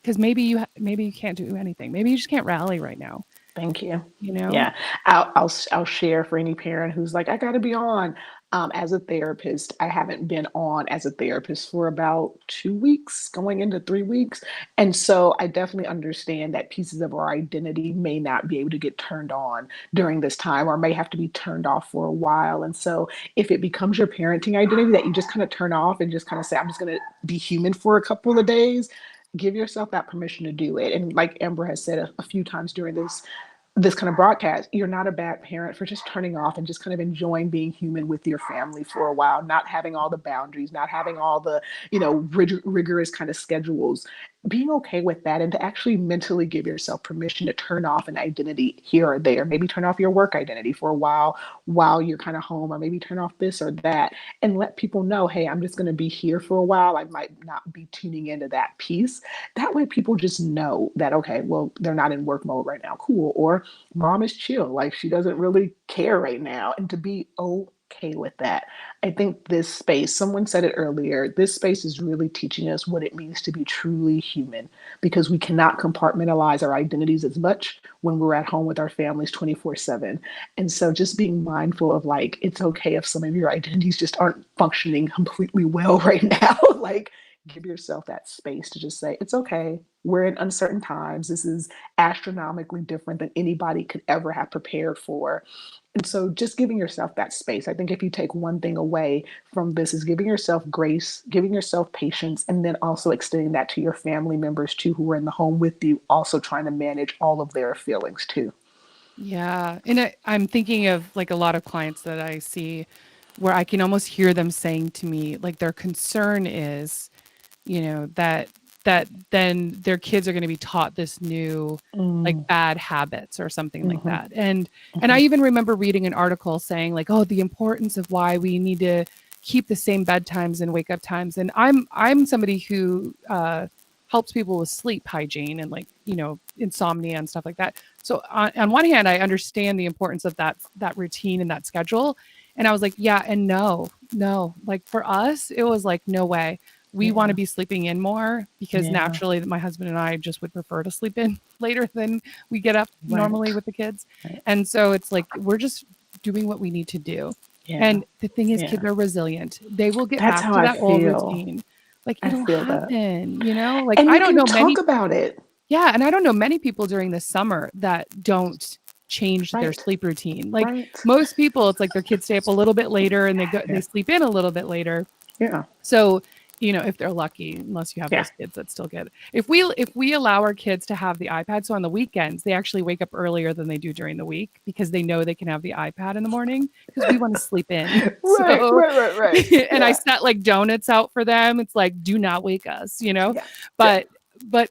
A: 'cause maybe you can't do anything. Maybe you just can't rally right now,
B: Thank you.
A: you know?
B: Yeah, I'll share for any parent who's like, I got to be on. As a therapist, I haven't been on as a therapist for about 2 weeks, going into 3 weeks, and so I definitely understand that pieces of our identity may not be able to get turned on during this time, or may have to be turned off for a while. And so, if it becomes your parenting identity that you just kind of turn off and just kind of say, I'm just going to be human for a couple of days, give yourself that permission to do it. And like Amber has said a few times during this kind of broadcast, you're not a bad parent for just turning off and just kind of enjoying being human with your family for a while, not having all the boundaries, not having all the, rigorous kind of schedules, being okay with that, and to actually mentally give yourself permission to turn off an identity here or there. Maybe turn off your work identity for a while you're kind of home, or maybe turn off this or that, and let people know, hey, I'm just going to be here for a while. I might not be tuning into that piece. That way people just know that, okay, well, they're not in work mode right now. Cool. Or mom is chill. Like she doesn't really care right now. And to be okay with that. I think this space, someone said it earlier, this space is really teaching us what it means to be truly human, because we cannot compartmentalize our identities as much when we're at home with our families 24/7. And so just being mindful of, like, it's okay if some of your identities just aren't functioning completely well right now. Like, give yourself that space to just say, it's okay. We're in uncertain times. This is astronomically different than anybody could ever have prepared for. And so just giving yourself that space. I think if you take one thing away from this, is giving yourself grace, giving yourself patience, and then also extending that to your family members too, who are in the home with you, also trying to manage all of their feelings too.
A: Yeah, and I'm thinking of, like, a lot of clients that I see where I can almost hear them saying to me, like, their concern is, that then their kids are gonna be taught this new, like,
B: Mm,
A: bad habits or something like
B: mhm,
A: that, and I
B: mhm,
A: even remember reading an article saying, like, "Oh, the importance of why we need to keep the same bedtimes and wake up times," and I'm somebody who, helps people with sleep hygiene and, like, insomnia and stuff like that. So on one hand, I understand the importance of that routine and that schedule, and I was like, "Yeah, and no, no." Like, for us, it was like, "No way." We wanna
B: yeah,
A: be sleeping in more because
B: yeah,
A: naturally my husband and I just would prefer to sleep in later than we get up normally
B: right,
A: with the kids.
B: right,
A: And so it's like we're just doing what we need to do.
B: yeah,
A: And the thing is, kids
B: yeah.
A: are resilient. They will get
B: That's
A: back
B: how
A: to
B: I
A: that old
B: feel.
A: routine. Like,
B: I
A: it'll
B: feel that.
A: happen, you know? Like,
B: And
A: I
B: you
A: don't
B: can
A: know
B: talk
A: many.
B: about it.
A: Yeah, and I don't know many people during the summer that don't change their
B: Right,
A: sleep routine. Like,
B: right.
A: most people, it's like their kids stay up a little bit later and they
B: Yeah,
A: sleep in a little bit later.
B: yeah,
A: So, if they're lucky, unless you have
B: yeah,
A: those kids that still get it. If we allow our kids to have the iPad, so on the weekends, they actually wake up earlier than they do during the week because they know they can have the iPad in the morning because we want to sleep in.
B: right,
A: So,
B: right, right, right.
A: and I
B: Yeah,
A: set like donuts out for them. It's like, do not wake us.
B: yeah, yeah.
A: But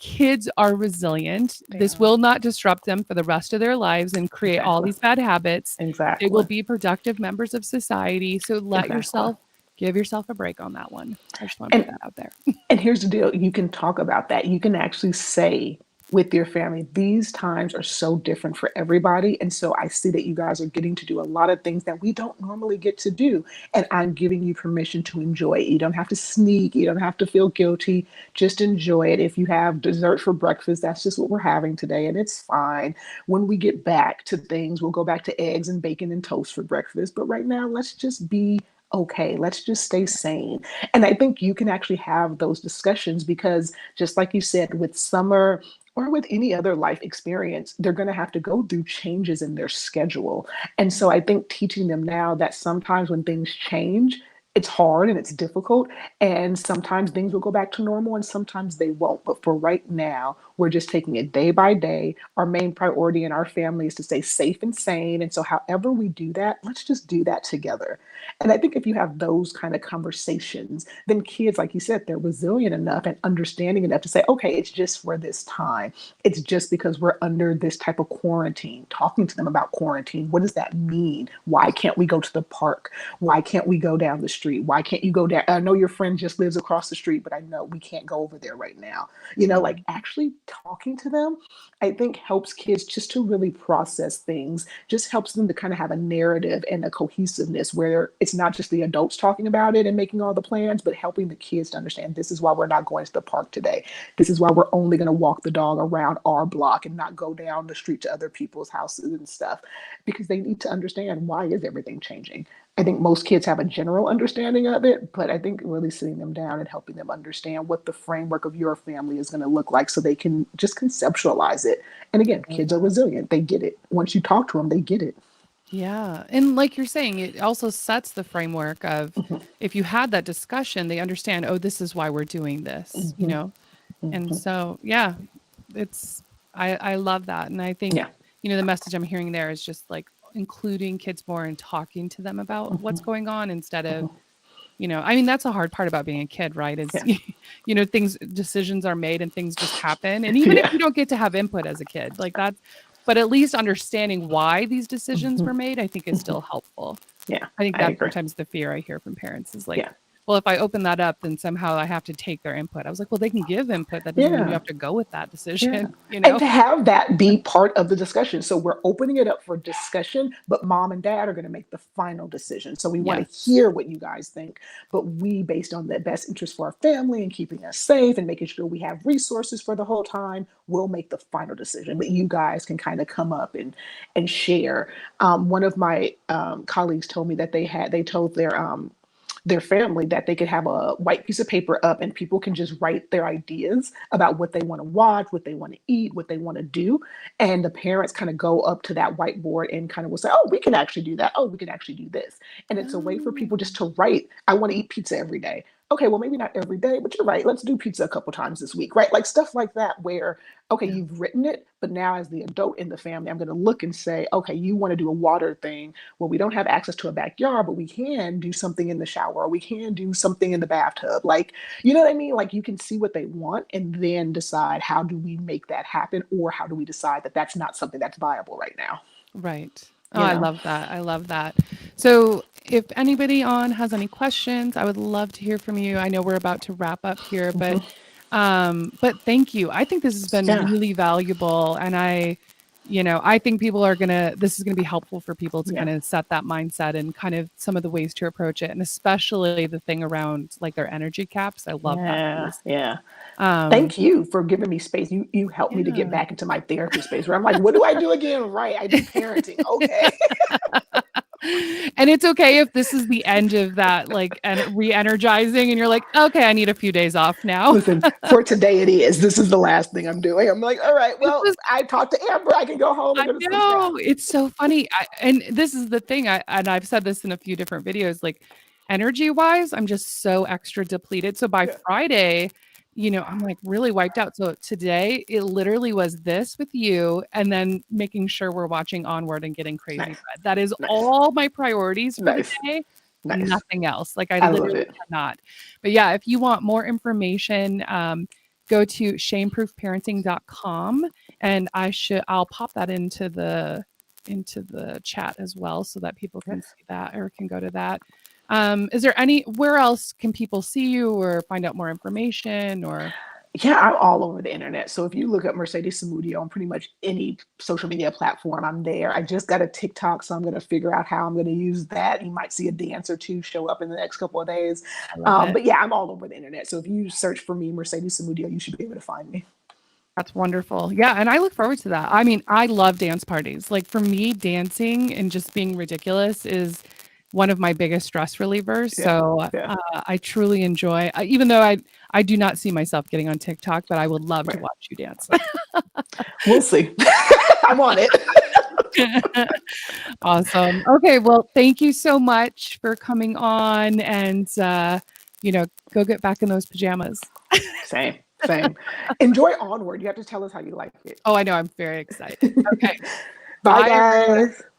A: kids are resilient.
B: They
A: This
B: are.
A: will not disrupt them for the rest of their lives and create all
B: Exactly,
A: these bad habits. They will
B: exactly,
A: be productive members of society. So
B: exactly.
A: give yourself a break on that one. I just want to put
B: And
A: that out there.
B: And here's the deal, you can talk about that. You can actually say with your family, these times are so different for everybody. And so I see that you guys are getting to do a lot of things that we don't normally get to do. And I'm giving you permission to enjoy it. You don't have to sneak, you don't have to feel guilty. Just enjoy it. If you have dessert for breakfast, that's just what we're having today. And it's fine. When we get back to things, we'll go back to eggs and bacon and toast for breakfast. But right now, let's just be okay. Let's just stay sane. And I think you can actually have those discussions because, just like you said, with summer or with any other life experience, they're going to have to go through changes in their schedule. And so I think teaching them now that sometimes when things change, it's hard and it's difficult. And sometimes things will go back to normal and sometimes they won't. But for right now, we're just taking it day by day. Our main priority in our family is to stay safe and sane. And so, however we do that, let's just do that together. And I think if you have those kind of conversations, then kids, like you said, they're resilient enough and understanding enough to say, okay, it's just for this time. It's just because we're under this type of quarantine. Talking to them about quarantine. What does that mean? Why can't we go to the park? Why can't we go down the street? Why can't you go down? I know your friend just lives across the street, but I know we can't go over there right now. Like actually talking to them, I think helps kids just to really process things, just helps them to kind of have a narrative and a cohesiveness where it's not just the adults talking about it and making all the plans, but helping the kids to understand this is why we're not going to the park today. This is why we're only going to walk the dog around our block and not go down the street to other people's houses and stuff, because they need to understand why is everything changing. I think most kids have a general understanding of it, but I think really sitting them down and helping them understand what the framework of your family is going to look like so they can just conceptualize it. And again,
A: Love
B: kids are
A: that.
B: resilient. They get it. Once you talk to them, they get it.
A: Yeah. And like you're saying, it also sets the framework of
B: Hmm.
A: if you had that discussion, they understand, oh, this is why we're doing this, you
B: Hmm.
A: know? And
B: Hmm.
A: so, yeah, it's, I love that. And I think,
B: Yeah.
A: the message I'm hearing there is just like including kids more and talking to them about what's
B: Hmm.
A: going on instead of,
B: Hmm.
A: I mean, that's a hard part about being a kid, right? Is,
B: Yeah.
A: things, decisions are made and things just happen. And even if
B: Yeah.
A: you don't get to have input as a kid, like that's, but at least understanding why these decisions
B: Hmm.
A: were made, I think is
B: Hmm.
A: still helpful.
B: Yeah.
A: I think
B: I
A: that's
B: agree.
A: sometimes the fear I hear from parents is like,
B: Yeah.
A: well, if I open that up, then somehow I have to take their input. I was like, well, they can give input. That doesn't mean you
B: Yeah.
A: have to go with that
B: Yeah.
A: decision, you
B: And
A: know?
B: to have that be part of the discussion. So we're opening it up for discussion, but mom and dad are going to make the final decision. So we want to
A: Yes.
B: hear what you guys think, but we, based on the best interest for our family and keeping us safe and making sure we have resources for the whole time, we'll make the final decision. But you guys can kind of come up and share. One of my colleagues told me that they told their family that they could have a white piece of paper up and people can just write their ideas about what they want to watch, what they want to eat, what they want to do. And the parents kind of go up to that whiteboard and kind of will say, oh, we can actually do that. Oh, we can actually do this. And it's a way for
A: Oh,
B: people just to write, I want to eat pizza every day. Okay, well, maybe not every day, but you're right. Let's do pizza a couple times this week, right? Like stuff like that, where, okay,
A: yeah.
B: you've written it, but now as the adult in the family, I'm going to look and say, okay, you want to do a water thing. Well, we don't have access to a backyard, but we can do something in the shower, or we can do something in the bathtub. Like, you know what I mean? Like, you can see what they want and then decide how do we make that happen, or how do we decide that that's not something that's viable right now,
A: Right. Oh,
B: you
A: I
B: know?
A: love that. I love that. So, if anybody on has any questions, I would love to hear from you. I know we're about to wrap up here,
B: Hmm.
A: but thank you. I think this has been
B: Yeah.
A: really valuable, and I think people are gonna. This is gonna be helpful for people to
B: Yeah.
A: kind of set that mindset and kind of some of the ways to approach it, and especially the thing around like their energy caps. I love that
B: Yeah.
A: piece.
B: Yeah.
A: Um,
B: Thank you for giving me space. You helped me to get
A: yeah.
B: back into my therapy space where I'm like, what do I do again? Right. I do parenting. Okay.
A: And it's okay if this is the end of that, like, and re-energizing, and you're like, okay, I need a few days off now.
B: Listen, for today it is. This is the last thing I'm doing. I'm like, all right,
A: This
B: well,
A: was
B: I talked to Amber. I can go home and
A: I
B: go to sleep now.
A: know, it's so funny, and this is the thing, and I've said this in a few different videos, like, energy-wise, I'm just so extra depleted, so by
B: Yeah.
A: Friday, I'm, like, really wiped out, so today, it literally was this with you, and then making sure we're watching Onward and getting crazy
B: Nice.
A: bread. That is
B: Nice.
A: all my priorities for the
B: Nice.
A: day,
B: Nice.
A: nothing else, like, I
B: I love
A: literally
B: it.
A: cannot. But, yeah, if you want more information, go to shameproofparenting.com, and I'll pop that into the chat as well so that people can
B: Yes.
A: see that or can go to that. Is there where else can people see you or find out more information or
B: Yeah, I'm all over the internet. So if you look up Mercedes Samudio on pretty much any social media platform, I'm there. I just got a TikTok, so I'm going to figure out how I'm going to use that. You might see a dance or two show up in the next couple of days.
A: I love it.
B: But yeah, I'm all over the internet. So if you search for me, Mercedes Samudio, you should be able to find me.
A: That's wonderful. Yeah, and I look forward to that. I mean, I love dance parties. Like for me, dancing and just being ridiculous is one of my biggest stress relievers.
B: Yeah.
A: So
B: Yeah.
A: I truly enjoy, even though I do not see myself getting on TikTok, but I would love to
B: Right.
A: watch you dance.
B: We'll see. I'm on it.
A: Awesome. Okay, well, thank you so much for coming on, and go get back in those pajamas.
B: Same. Same. Enjoy Onward. You have to tell us how you like it.
A: Oh, I know. I'm very excited. Okay.
B: Bye,
A: Bye, everyone.
B: guys.